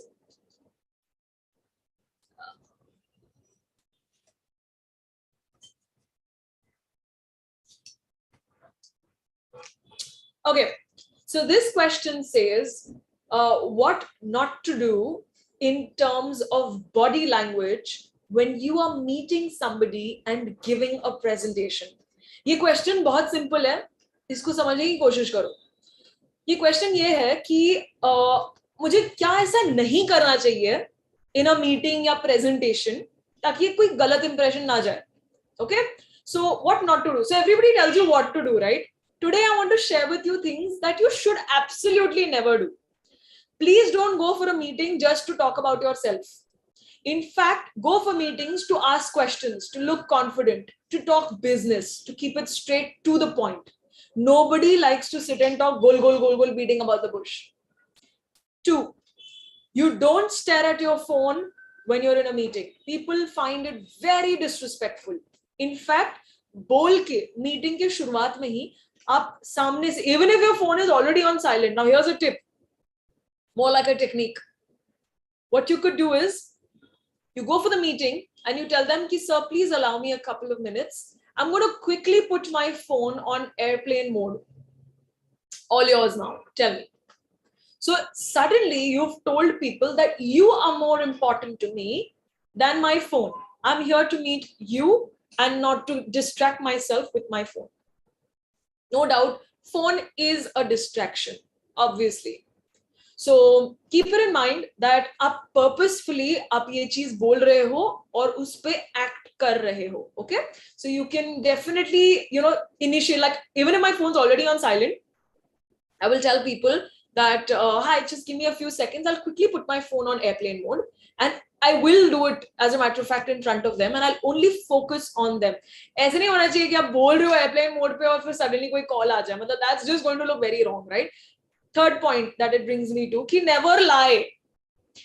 Okay, so this question says, what not to do in terms of body language when you are meeting somebody and giving a presentation. ये question बहुत simple है, इसको समझने की कोशिश करो. ये question ये है कि मुझे क्या ऐसा नहीं करना चाहिए in a meeting या presentation ताकि कोई गलत impression ना जाए. Okay, so what not to do? So everybody tells you what to do, right? Today I want to share with you things that you should absolutely never do. Please don't go for a meeting just to talk about yourself. In fact, go for meetings to ask questions, to look confident, to talk business, to keep it straight to the point. Nobody likes to sit and talk gol, beating about the bush. 2, you don't stare at your phone when you're in a meeting. People find it very disrespectful. In fact, बोल के meeting के शुरुआत में ही आप सामने से, even if your phone is already on silent, now here's a tip, more like a technique. What you could do is, you go for the meeting and you tell them, sir, please allow me a couple of minutes. I'm going to quickly put my phone on airplane mode. All yours now. Tell me. So suddenly you've told people that you are more important to me than my phone. I'm here to meet you and not to distract myself with my phone. No doubt, phone is a distraction, obviously. So keep it in mind that आप purposefully आप ये चीज बोल रहे हो और उस पे act कर रहे हो. Okay, so you can definitely initiate, like even if my phone's already on silent, I will tell people that hi, just give me a few seconds, I'll quickly put my phone on airplane mode, and I will do it as a matter of fact in front of them, and I'll only focus on them. ऐसे नहीं होना चाहिए कि आप बोल रहे हो airplane mode पे और फिर suddenly कोई call आ जाए. मतलब that's just going to look very wrong, right? Third point that it brings me to, कि never lie.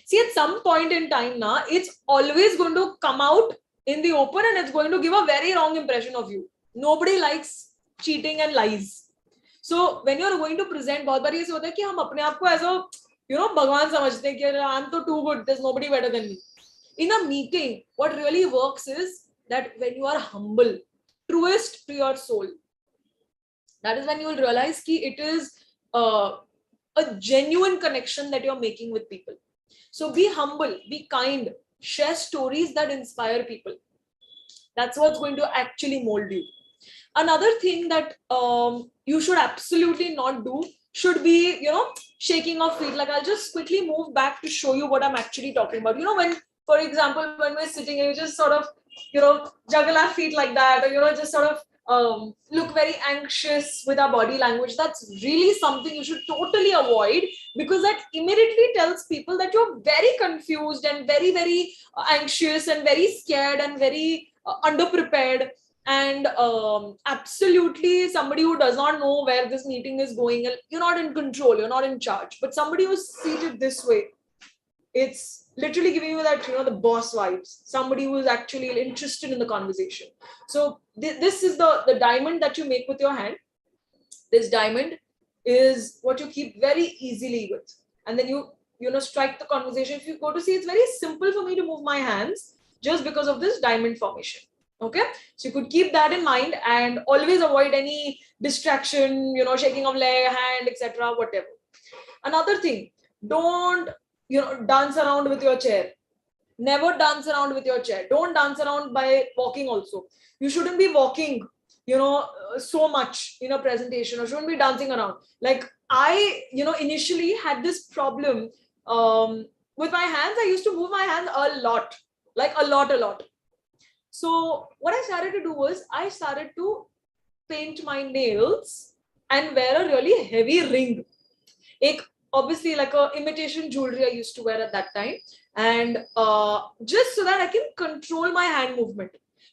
See, at some point in time now, it's always going to come out in the open and it's going to give a very wrong impression of you. Nobody likes cheating and lies. So when you're going to present, बहुत बार ये होता है कि हम अपने आप को as a भगवान समझते हैं कि I'm so too good, there's nobody better than me. In a meeting, what really works is that when you are humble, truest to your soul, that is when you will realize that it is a genuine connection that you're making with people. So be humble, be kind, share stories that inspire people. That's what's going to actually mold you. Another thing that you should absolutely not do should be, shaking of feet. Like, I'll just quickly move back to show you what I'm actually talking about. When, for example, when we're sitting, you just sort of, juggle our feet like that, or, just sort of look very anxious with our body language. That's really something you should totally avoid, because that immediately tells people that you're very confused and very, very anxious and very scared and very underprepared. And absolutely somebody who does not know where this meeting is going. You're not in control, you're not in charge. But somebody who's seated this way, it's literally giving you that, the boss vibes. Somebody who is actually interested in the conversation. So this is the diamond that you make with your hand. This diamond is what you keep very easily with. And then you strike the conversation. If you go to see, it's very simple for me to move my hands just because of this diamond formation. Okay, so you could keep that in mind and always avoid any distraction, shaking of leg, hand, etc., whatever. Another thing, don't dance around with your chair. Never dance around with your chair. Don't dance around by walking also. You shouldn't be walking, so much in a presentation, or shouldn't be dancing around. Like I, initially had this problem with my hands. I used to move my hands a lot, like a lot. So what I started to do was I started to paint my nails and wear a really heavy ring. Obviously like a imitation jewelry I used to wear at that time, and just so that I can control my hand movement.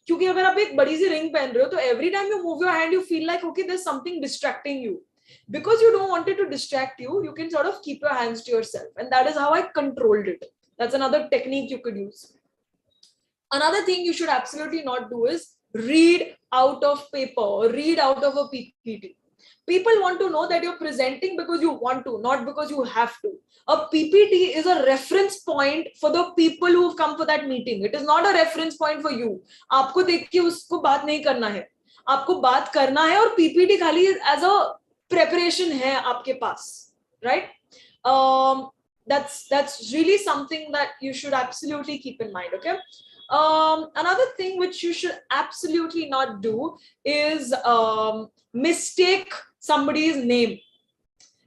क्योंकि अगर आप एक बड़ी सी ring पहन रहे हो तो every time you move your hand you feel like okay there's something distracting you. Because you don't want it to distract you, you can sort of keep your hands to yourself, and that is how I controlled it. That's another technique you could use. Another thing you should absolutely not do is read out of paper or read out of a PPT. People want to know that you're presenting because you want to, not because you have to. A PPT is a reference point for the people who've come for that meeting. It is not a reference point for you. आपको देख के उसको बात नहीं करना है. आपको बात करना है और PPT खाली as a preparation है आपके पास, right? That's really something that you should absolutely keep in mind. Okay. Another thing which you should absolutely not do is mistake somebody's name.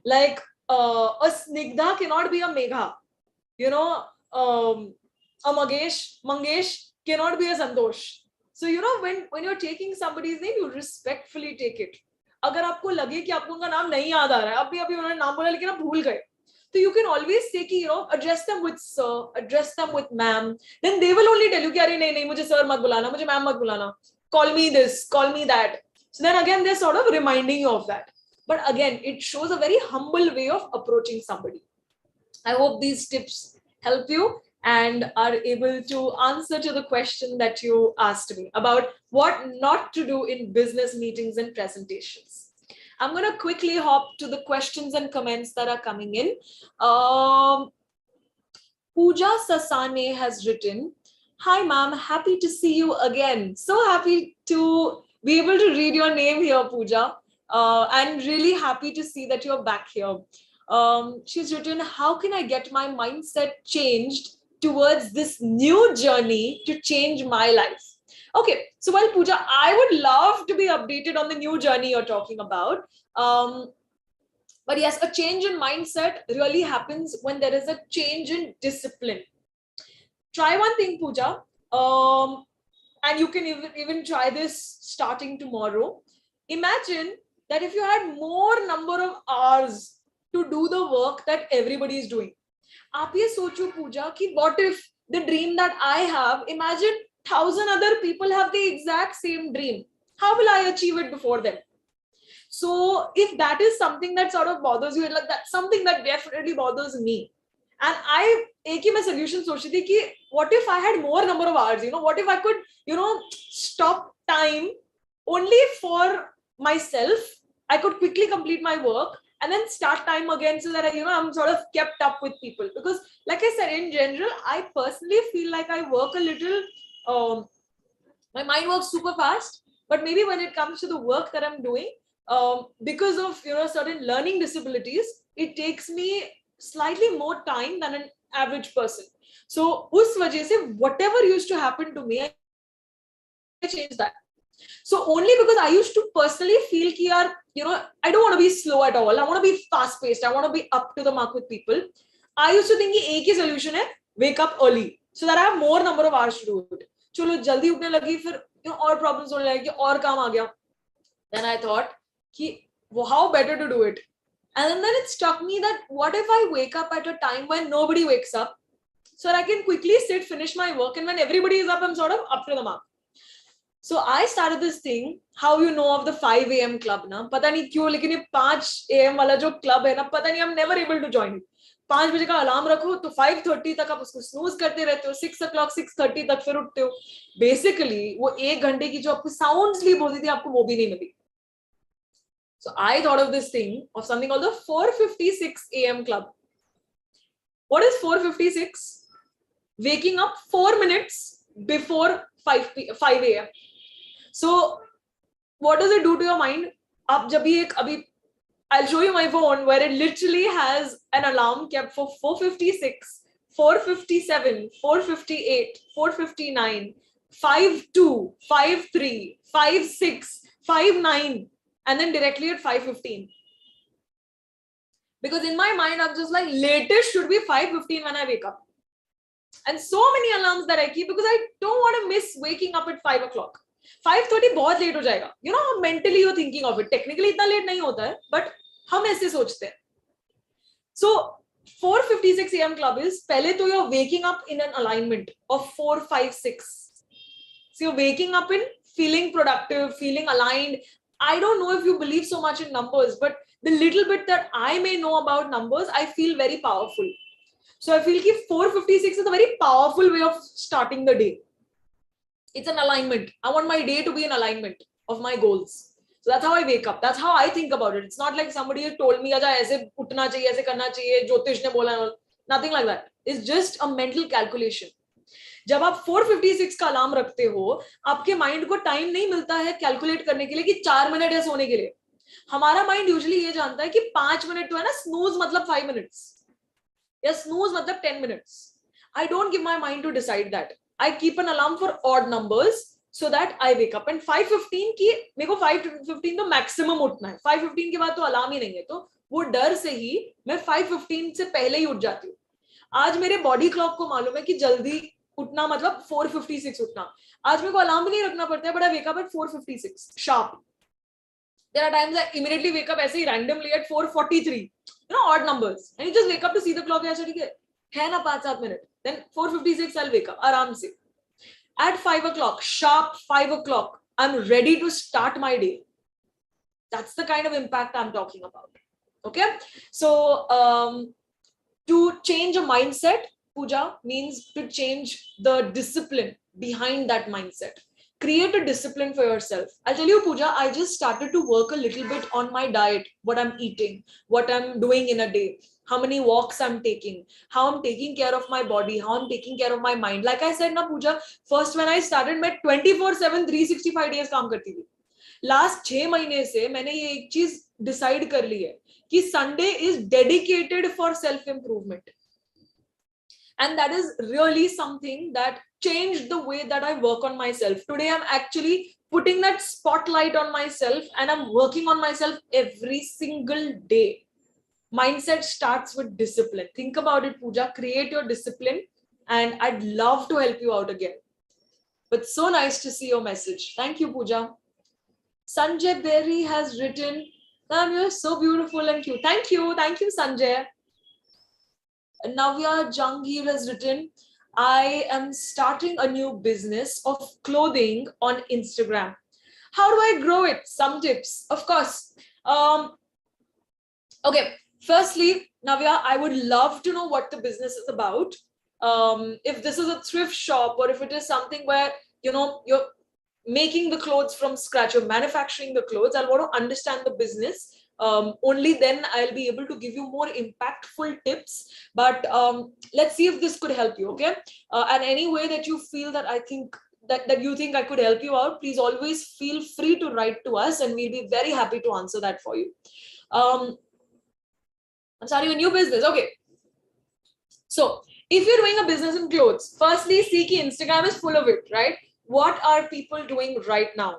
Like a Snigdha cannot be a Megha. A Mangesh cannot be a Santosh. So when you're taking somebody's name, you respectfully take it. अगर आपको लगे कि आपको उनका नाम नहीं याद आ रहा है, अभी उन्होंने नाम बोला लेकिन आप भूल गए, so you can always say कि address them with sir, address them with ma'am. Then they will only tell you कि अरे नहीं मुझे sir मत बुलाना, मुझे ma'am मत बुलाना, call me this, call me that. So then again they're sort of reminding you of that. But again, it shows a very humble way of approaching somebody. I hope these tips help you and are able to answer to the question that you asked me about what not to do in business meetings and presentations. I'm going to quickly hop to the questions and comments that are coming in. Pooja Sasane has written, "Hi ma'am, happy to see you again." So happy to be able to read your name here, Pooja, and really happy to see that you're back here. She's written, "How can I get my mindset changed towards this new journey to change my life?" Okay, so well, Pooja, I would love to be updated on the new journey you're talking about. But yes, a change in mindset really happens when there is a change in discipline. Try one thing, Pooja, and you can even try this starting tomorrow. Imagine that if you had more number of hours to do the work that everybody is doing. आप ये सोचो पूजा कि what if the dream that I have, imagine 1,000 other people have the exact same dream. How will I achieve it before them? So if that is something that sort of bothers you, like that's something that definitely bothers me. And I एक ही मैं solution सोच रही थी कि what if I had more number of hours? What if I could, stop time only for myself? I could quickly complete my work and then start time again so that I'm sort of kept up with people. Because like I said, in general, I personally feel like I work a little, my mind works super fast, but maybe when it comes to the work that I'm doing, because of certain learning disabilities, it takes me slightly more time than an average person. So us wajah se whatever used to happen to me, I changed that. So only because I used to personally feel ki yaar, I don't want to be slow at all. I want to be fast paced. I want to be up to the mark with people. I used to think ki ek hi solution hai, wake up early so that I have more number of hours to do it. चलो जल्दी उठने लगी, फिर और problems होने लगे, और काम आ गया. Then I thought कि how better to do it. And then it struck me that what if I wake up at a time when nobody wakes up, so that I can quickly sit, finish my work, and when everybody is up, I'm sort of up to the mark. So I started this thing, how you know of the 5 a.m. club ना, पता नहीं क्यों, लेकिन ये 5 a.m. वाला जो club है ना, पता नहीं, I'm never able to join it. 5 बजे का अलार्म रखो तो 5:30 तक आप उसको स्नूज करते रहते हो, 6 o'clock 6:30 तक फिर उठते हो. बेसिकली वो 1 घंटे की जो आपको साउंड स्लीप होती थी, आपको वो भी नहीं मिली. So I thought of this thing of something called the 4:56 a.m. club. What is 4:56? Waking up 4 minutes before 5 a.m. So what does it do to your mind? I'll show you my phone where it literally has an alarm kept for 4:56 4:57, 4:58, 4:59, 5:02, 5:03, 5:06, 5:09, and then directly at 5:15. Because in my mind, I'm just like, latest should be 5:15 when I wake up. And so many alarms that I keep because I don't want to miss waking up at 5 o'clock. 5:30 बहुत late हो जाएगा. You know how mentally you're thinking of it. Technically इतना late नहीं होता है, but हम ऐसे सोचते हैं. So 4:56 a.m. club is पहले तो you're waking up in an alignment of 4, 5, 6. So you're waking up in feeling productive, feeling aligned. I don't know if you believe so much in numbers, but the little bit that I may know about numbers, I feel very powerful. So I feel that 4:56 is a very powerful way of starting the day. It's an alignment. I want my day to be an alignment of my goals. So that's how I wake up. That's how I think about it. It's not like somebody has told me, "Aja, aise utna chahiye, aise karna chahiye, Jyotish ne bola." Nothing like that. It's just a mental calculation. जब आप 4:56 का alarm रखते हो, आपके mind को time नहीं मिलता है कैलकुलेट करने के लिए कि 4 मिनट है सोने के लिए. हमारा माइंड यूजुअली ये जानता है कि 5 मिनट तो है ना, स्नूज मतलब 5 मिनट्स या स्नूज मतलब 10 minutes. I don't give my mind to decide that. I keep an alarm for odd numbers so that I wake up. And 5:15 की मेरे को 5:15 तो मैक्सिमम उठना है. 5:15 के बाद तो अलार्म ही नहीं है, तो वो डर से ही मैं 5:15 से पहले ही उठ जाती हूँ. आज मेरे बॉडी क्लॉक को मालूम है कि जल्दी उठना मतलब 4:56 उठना. आज मेरे को अलार्म भी नहीं रखना पड़ता है, but I wake up at 4:56 sharp. There are times I immediately wake up ऐसे ही randomly at 4:43. You know, odd numbers. And you just wake up to see the clock. ऐसा ठीक है ना 5-7 minute. Then 4:56 I'll wake up आराम से. At 5 o'clock, sharp 5 o'clock, I'm ready to start my day. That's the kind of impact I'm talking about. Okay? So to change a mindset, Pooja, means to change the discipline behind that mindset. Create a discipline for yourself. I'll tell you, Pooja, I just started to work a little bit on my diet, what I'm eating, what I'm doing in a day, how many walks I'm taking, how I'm taking care of my body, how I'm taking care of my mind. Like I said, na Pooja, first when I started, मैं 24/7 365 days काम करती थी. Last 6 महीने से मैंने ये एक चीज डिसाइड कर ली है कि Sunday is dedicated for self improvement. And that is really something that changed the way that I work on myself. Today, I'm actually putting that spotlight on myself and I'm working on myself every single day. Mindset starts with discipline. Think about it, Pooja. Create your discipline and I'd love to help you out again. But so nice to see your message. Thank you, Pooja. Sanjay Berry has written, "Ma'am, you're so beautiful and cute." Thank you, Sanjay. Navya Jangir has written, "I am starting a new business of clothing on Instagram. How do I grow it? Some tips." Of course. Okay, firstly, Navya, I would love to know what the business is about. If this is a thrift shop or if it is something where, you know, you're making the clothes from scratch, you're manufacturing the clothes, I'll want to understand the business. Only then I'll be able to give you more impactful tips. But let's see if this could help you, okay? And any way that you feel that I think that you think I could help you out, please always feel free to write to us and we'll be very happy to answer that for you. I'm starting a new business. Okay. So if you're doing a business in clothes, firstly, see ki Instagram is full of it, right? What are people doing right now?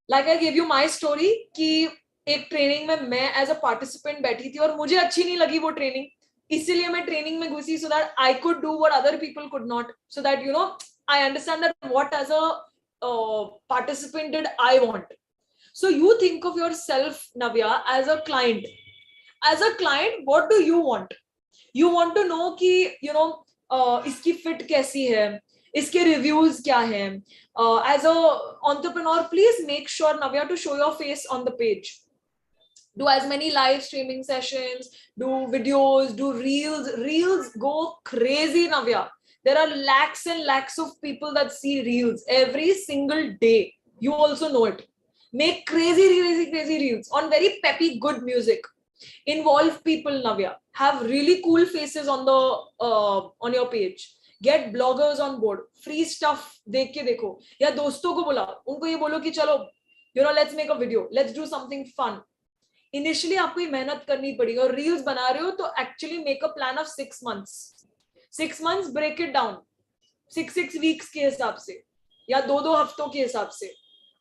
Like I gave you my story कि एक training में मैं as a participant बैठी थी और मुझे अच्छी नहीं लगी वो ट्रेनिंग, इसीलिए मैं ट्रेनिंग में घुसी so that I could do what other people could not, so that, you know, I understand that what as a participant did I want. So you think of yourself, Navya, as a client. As a client, what do you want? You want to know कि, you know, इसकी fit कैसी है, इसके reviews क्या हैं. As a entrepreneur, please make sure, Navya, to show your face on the page. Do as many live streaming sessions, do videos, do reels. Reels go crazy, Navya. There are lakhs and lakhs of people that see reels every single day. You also know it. Make crazy reels on very peppy, good music. Involve people, Navya. Have really cool faces on the on your page. Get bloggers on board. Free stuff देख के देखो, या दोस्तों को बुला, उनको ये बोलो कि चलो, you know, let's make a video, let's do something fun. Initially आपको ये मेहनत करनी पड़ेगी और reels बना रहे हो तो actually make a plan of 6 months. 6 months, break it down 6 weeks के हिसाब से या 2 हफ्तों के हिसाब से.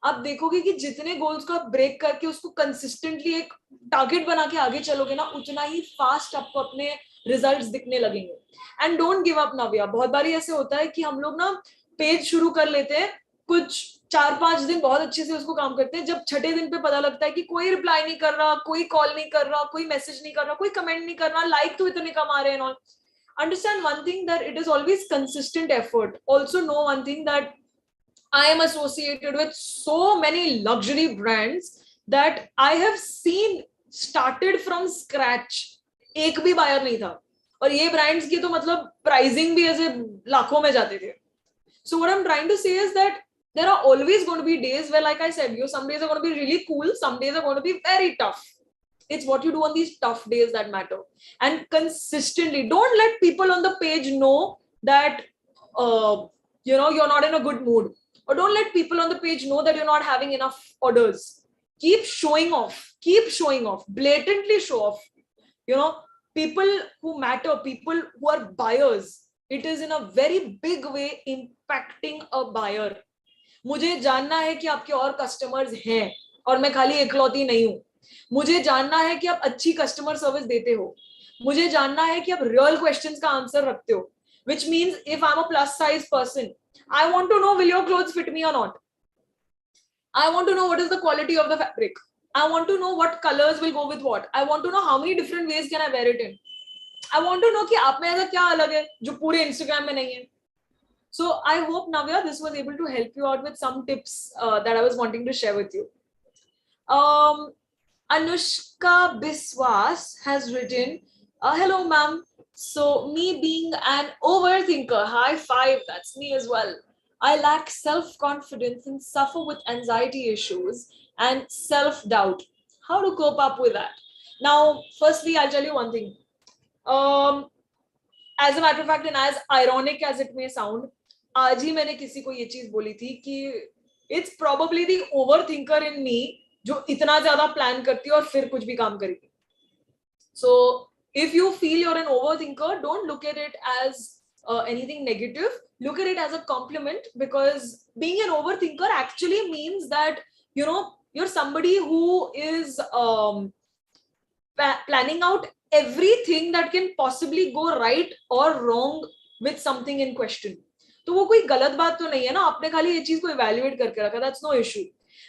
आप देखोगे कि जितने गोल्स को आप ब्रेक करके उसको कंसिस्टेंटली एक टारगेट बना के आगे चलोगे ना, उतना ही फास्ट आपको अपने रिजल्ट्स दिखने लगेंगे. एंड डोंट गिव अप नव्या. बहुत बारी ऐसे होता है कि हम लोग ना पेज शुरू कर लेते हैं, कुछ 4-5 दिन बहुत अच्छे से उसको काम करते हैं, जब छठे दिन पे पता लगता है कि कोई रिप्लाई नहीं कर रहा, कोई कॉल नहीं कर रहा, कोई मैसेज नहीं कर रहा, कोई कमेंट नहीं कर रहा, लाइक तो इतने कम आ रहे हैं. Understand one thing, that it is always consistent effort. Also know one thing, that I am associated with so many luxury brands that I have seen started from scratch. एक भी buyer नहीं था, और ये ब्रांड्स की तो मतलब pricing भी ऐसे लाखों में जाते थे. So what I'm trying to say is that there are always going to be days where, like I said, some days are going to be really cool, some days are going to be very tough. It's what you do on these tough days that matter. And consistently, don't let people on the page know that you're not in a good mood, or don't let people on the page know that you're not having enough orders. Keep showing off, blatantly show off. People who matter, people who are buyers, it is in a very big way impacting a buyer. मुझे जानना है कि आपके और customers हैं और मैं खाली इकलौती नहीं हूं. मुझे जानना है कि आप अच्छी कस्टमर सर्विस देते हो. मुझे जानना है कि आप रियल क्वेश्चंस का आंसर रखते हो. Which means if I'm a plus size person, I want to know, will your clothes fit me or not? I want to know what is the quality of the fabric. I want to know what colors will go with what. I want to know how many different ways can I wear it in. I want to know कि आप में ऐसा क्या अलग है जो पूरे Instagram में नहीं है. So I hope, Navya, this was able to help you out with some tips that I was wanting to share with you. Anushka Biswas has written, hello ma'am, so me being an overthinker, high five, that's me as well. I lack self-confidence and suffer with anxiety issues and self-doubt. How to cope up with that? Now, firstly, I'll tell you one thing. As a matter of fact, and as ironic as it may sound, आज ही मैंने किसी को ये चीज बोली थी कि it's probably the overthinker in me जो इतना ज्यादा प्लान करती है और फिर कुछ भी काम करेगी. So if you feel you're an overthinker, don't look at it as anything negative. Look at it as a compliment, because being an overthinker actually means that you're somebody who is planning out everything that can possibly go right or wrong with something in question. तो वो कोई गलत बात तो नहीं है ना, आपने खाली ये चीज को इवैल्यूएट करके रखा. That's no issue.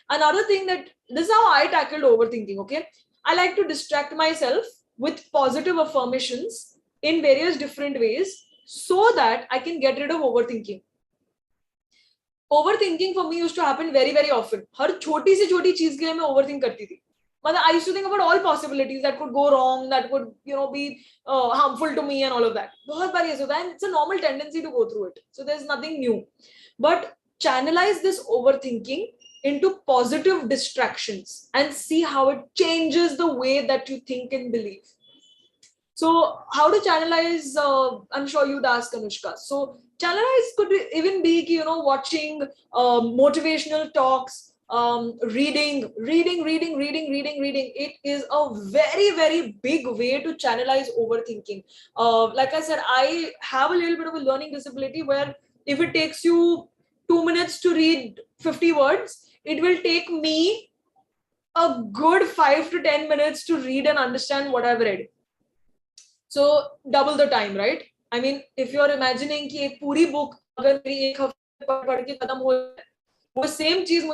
Another thing, that this is how I tackled overthinking. Okay, I like to distract myself with positive affirmations in various different ways so that I can get rid of overthinking. Overthinking for me used to happen very very often. हर छोटी से छोटी चीज के लिए मैं overthink करती थी. I used to think about all possibilities that could go wrong, that could be harmful to me and all of that. बहुत बार ऐसा होता है, and it's a normal tendency to go through it. So there's nothing new. But channelize this overthinking into positive distractions and see how it changes the way that you think and believe. So how to channelize? I'm sure you'd ask, Anushka. So channelize could even be watching motivational talks, reading. It is a very very big way to channelize overthinking. Like I said, I have a little bit of a learning disability where if it takes you 2 minutes to read 50 words, it will take me a good 5 to 10 minutes to read and understand what I've read. So double the time, right? I mean, if you're imagining कि एक पूरी book अगर मेरी एक हफ्ते पढ़ के खत्म हो जाए, वो same चीज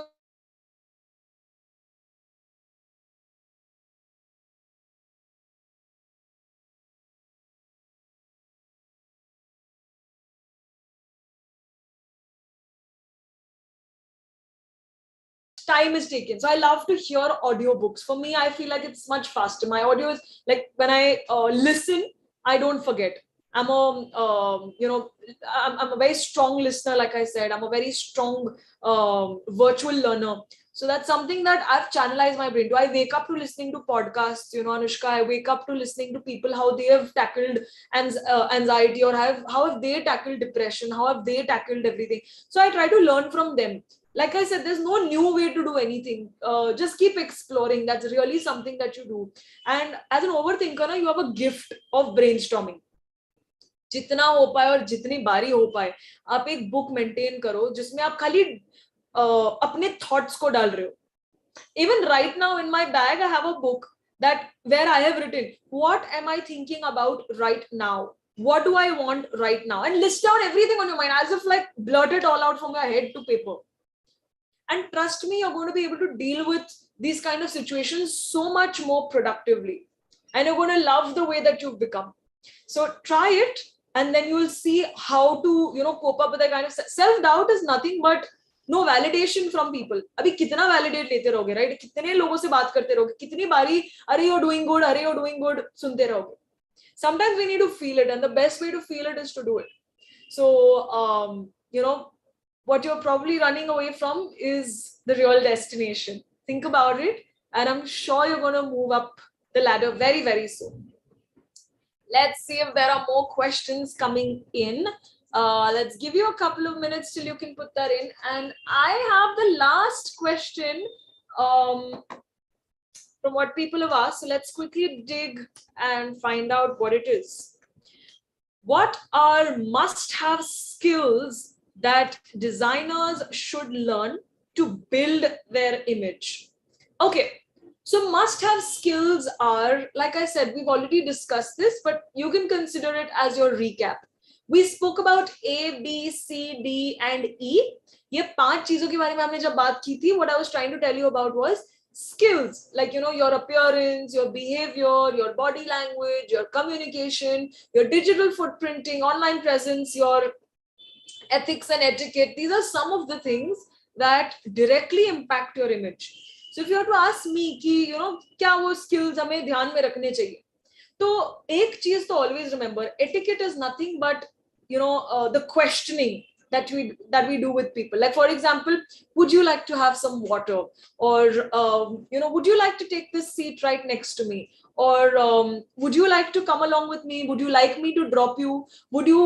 time is taken. So I love to hear audiobooks. For me, I feel like it's much faster. My audio is like when I listen, I don't forget. I'm a very strong listener. Like I said, I'm a very strong virtual learner. So that's something that I've channelized my brain. Do I wake up to listening to podcasts? Anushka, I wake up to listening to people, how they have tackled anxiety, or how have they tackled depression? How have they tackled everything? So I try to learn from them. Like I said, there's no new way to do anything. Just keep exploring. That's really something that you do. And as an overthinker, you have a gift of brainstorming. जितना हो पाए और जितनी बारी हो पाए आप एक बुक मेंटेन करो जिसमें आप खाली अपने थॉट्स को डाल रहे हो. Even right now in my bag, I have a book that where I have written, what am I thinking about right now? What do I want right now? And list down everything on your mind as if like blurt it all out from your head to paper. And trust me, you're going to be able to deal with these kind of situations so much more productively. And you're going to love the way that you've become. So try it, and then you'll see how to, cope up with that kind of self-doubt is nothing but no validation from people. अभी कितना validate लेते रहोगे, right? कितने लोगों से बात करते रहोगे, कितनी बारी अरे यू डूइंग गुड, अरे यू डूइंग गुड सुनते रहोगे. Sometimes we need to feel it, and the best way to feel it is to do it. So what you're probably running away from is the real destination. Think about it, and I'm sure you're going to move up the ladder very, very soon. Let's see if there are more questions coming in. Let's give you a couple of minutes till you can put that in. And I have the last question from what people have asked. So let's quickly dig and find out what it is. What are must-have skills that designers should learn to build their image? Okay, so must-have skills are, like I said, we've already discussed this, but you can consider it as your recap. We spoke about A, B, C, D, and E. ये 5 चीजों के बारे में हमने जब बात की थी, what I was trying to tell you about was skills, like, your appearance, your behavior, your body language, your communication, your digital footprinting, online presence, your ethics and etiquette. These are some of the things that directly impact your image. So if you have to ask me कि क्या वो skills हमें ध्यान में रखने चाहिए, तो एक चीज तो always remember, etiquette is nothing but the questioning that we do with people. Like, for example, would you like to have some water, or would you like to take this seat right next to me, or would you like to come along with me, would you like me to drop you, would you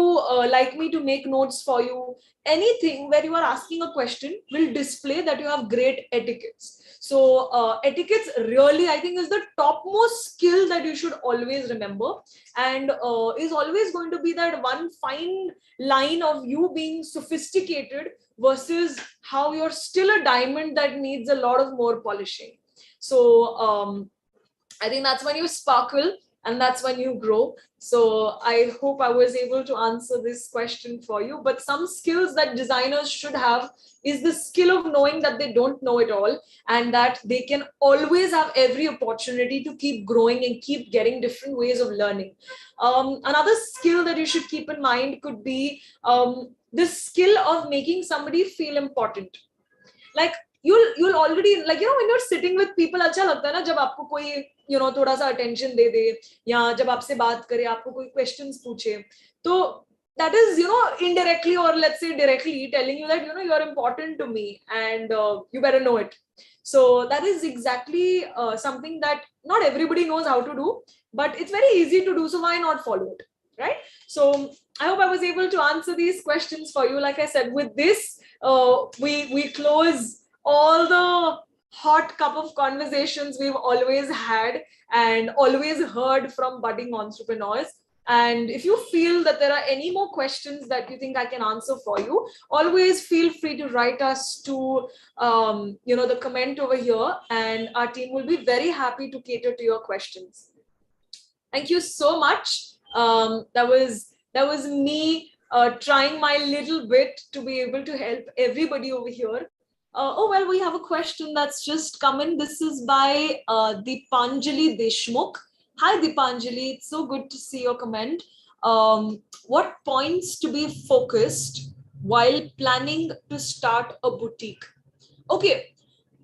like me to make notes for you? Anything where you are asking a question will display that you have great etiquettes. So etiquettes really, I think, is the topmost skill that you should always remember, and is always going to be that one fine line of you being sophisticated versus how you're still a diamond that needs a lot of more polishing. So I think that's when you sparkle, and that's when you grow. So I hope I was able to answer this question for you. But some skills that designers should have is the skill of knowing that they don't know it all, and that they can always have every opportunity to keep growing and keep getting different ways of learning. Another skill that you should keep in mind could be the skill of making somebody feel important. Like, you'll already, like, when you're sitting with people, अच्छा लगता है ना जब आपको कोई थोड़ा सा attention दे दे, या जब आपसे बात करे, आपको कोई questions पूछे, तो that is indirectly, or let's say directly, telling you that you're important to me, and you better know it. So that is exactly something that not everybody knows how to do, but it's very easy to do, so why not follow it, right? So I hope I was able to answer these questions for you. Like I said, with this we close all the hot cup of conversations we've always had and always heard from budding entrepreneurs. And if you feel that there are any more questions that you think I can answer for you, always feel free to write us to the comment over here, and our team will be very happy to cater to your questions. Thank you so much. That was me trying my little bit to be able to help everybody over here. Well, we have a question that's just come in. This is by Dipanjali Deshmukh. Hi, Dipanjali. It's so good to see your comment. What points to be focused while planning to start a boutique? Okay.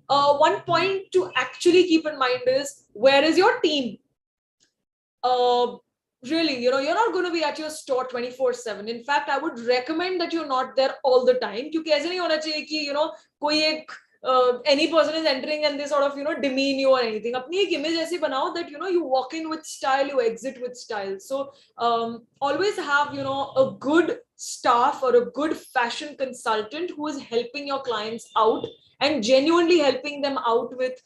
One point to actually keep in mind is, where is your team? Really, you're not going to be at your store 24/7. In fact, I would recommend that you're not there all the time, because ऐसे नहीं होना चाहिए कि कोई एक any person is entering and they sort of demean you or anything. अपनी एक image ऐसी बनाओ that you walk in with style, you exit with style. So always have a good staff or a good fashion consultant who is helping your clients out and genuinely helping them out with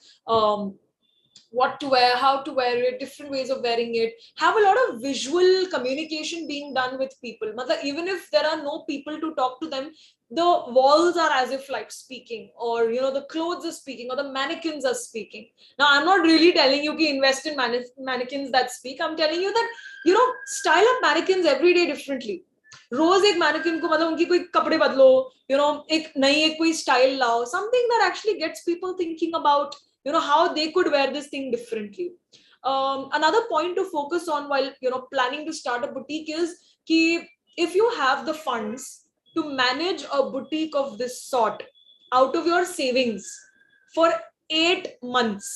what to wear, how to wear it, different ways of wearing it. Have a lot of visual communication being done with people. Even if there are no people to talk to them, the walls are as if like speaking, or the clothes are speaking, or the mannequins are speaking. Now, I'm not really telling you to invest in mannequins that speak. I'm telling you that style up mannequins every day differently. रोज एक mannequin को मतलब उनकी कोई कपड़े बदलो, एक नई एक कोई स्टाइल लाओ, something that actually gets people thinking about how they could wear this thing differently. Another point to focus on while planning to start a boutique is ki if you have the funds to manage a boutique of this sort out of your savings for 8 months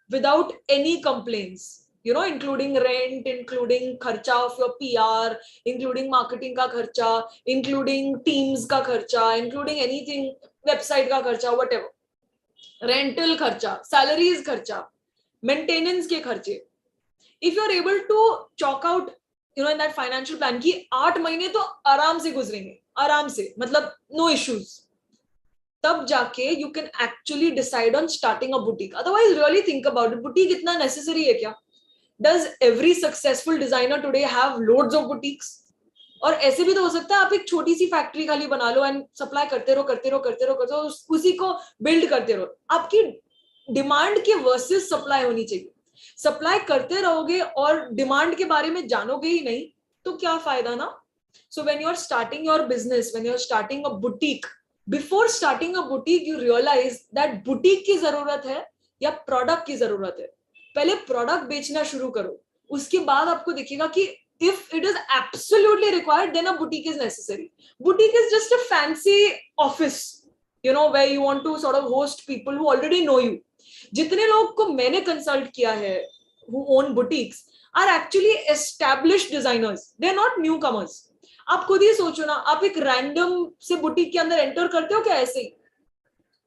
without any complaints, including rent, including kharcha of your PR, including marketing ka kharcha, including teams ka kharcha, including anything, website ka kharcha, whatever, rental kharcha, salaries kharcha, maintenance ke kharche. If you're able to chalk out, in that financial plan ki 8 mahine to आराम से गुजरेंगे, आराम से, मतलब no issues, तब जाके you can actually decide on starting a boutique. Otherwise, really think about it. Boutique इतना necessary है क्या? Does every successful designer today have loads of boutiques? और ऐसे भी तो हो सकता है आप एक छोटी सी फैक्ट्री खाली बना लो एंड सप्लाई करते रहो, उसी को बिल्ड करते रहो. आपकी डिमांड के वर्सेस सप्लाई होनी चाहिए. सप्लाई करते रहोगे और डिमांड के बारे में जानोगे ही नहीं तो क्या फायदा ना. So when you're starting your business, when you're starting a boutique, before starting a boutique you realize that boutique की जरूरत है या प्रोडक्ट की जरूरत है. पहले प्रोडक्ट बेचना शुरू करो, उसके बाद आपको दिखेगा कि if it is absolutely required, then a boutique is necessary. Boutique is just a fancy office, where you want to sort of host people who already know you. जितने लोग को मैंने कंसल्ट किया है who own boutiques are actually established designers. They're not newcomers. आप खुद ही सोचो ना, आप एक रैंडम से बुटीक के अंदर एंटर करते हो क्या ऐसे ही?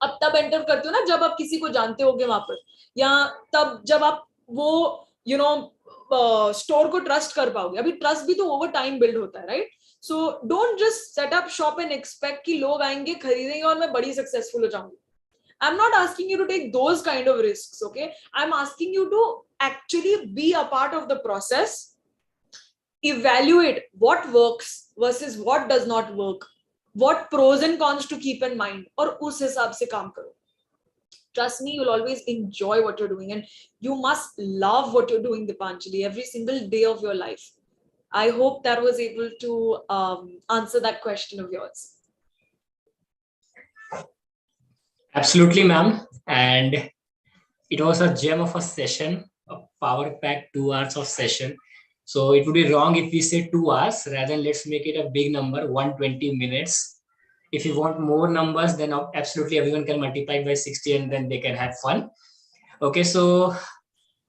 अब तब एंटर करते हो ना जब आप किसी को जानते होगे वहां पर, या तब जब आप वो स्टोर को ट्रस्ट कर पाओगे. अभी ट्रस्ट भी तो ओवर टाइम बिल्ड होता है, right? So don't just set up shop and expect कि लोग आएंगे खरीदेंगे और मैं बड़ी सक्सेसफुल हो जाऊंगी. I'm not asking you to take those kind of risks, okay? I'm asking you to actually be a part of the process, evaluate what works versus what does not work, what pros and cons to keep in mind, और उस हिसाब से काम करो. Trust me, you'll always enjoy what you're doing and you must love what you're doing, Dipanjali, every single day of your life. I hope that was able to answer that question of yours. Absolutely, ma'am. And it was a gem of a session, a power-packed 2 hours of session. So it would be wrong if we say 2 hours, rather than let's make it a big number, 120 minutes. If you want more numbers, then absolutely everyone can multiply by 60 and then they can have fun. Okay, so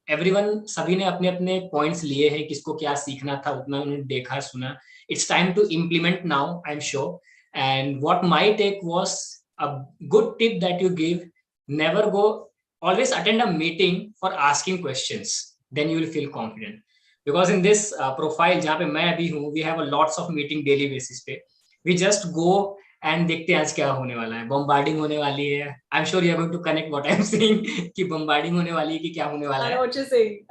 everyone, सभी ने अपने अपने points लिए हैं, किसको क्या सीखना था उतना उन्होंने देखा सुना. It's time to implement now, I'm sure. And what my take was, a good tip that you give, never go, always attend a meeting for asking questions, then you will feel confident. Because in this profile जहाँ पे मैं अभी हूँ, we have a lots of meeting daily basis पे. We just go and देखते हैं आज क्या होने वाला है. Bombarding होने वाली है. I'm sure you are going to connect what I'm saying कि bombarding होने वाली है कि क्या होने वाला है. I know what you're saying.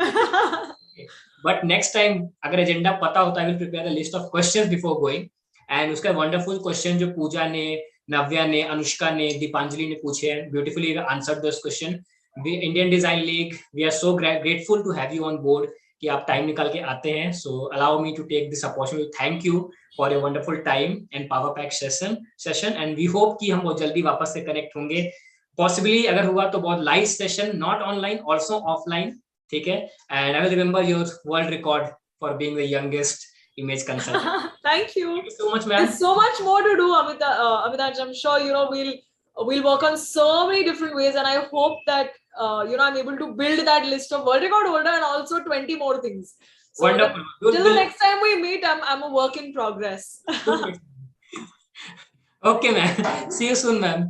But next time अगर agenda पता होता, I will prepare the list of questions before going. And उसका wonderful question जो पूजा ने, नव्या ने, अनुष्का ने, दीपांजलि ने पूछे हैं, beautifully answered those questions. The Indian Design League, we are so grateful to have you on board कि आप टाइम निकाल के आते हैं. So allow me to take this opportunity to thank you for a wonderful time and power pack session. And we hope कि हम बहुत जल्दी वापस से connect होंगे. Possibly अगर हुआ तो बहुत live session, not online, also offline. ठीक है? And I will remember your world record for being the youngest image consultant. Thank you. Thank you so much, ma'am. There's so much more to do, Amitaj. I'm sure we'll work on so many different ways, and I hope that I'm able to build that list of world record holder and also 20 more things. So wonderful. Till the next time we meet, I'm a work in progress. Okay, ma'am. See you soon, ma'am.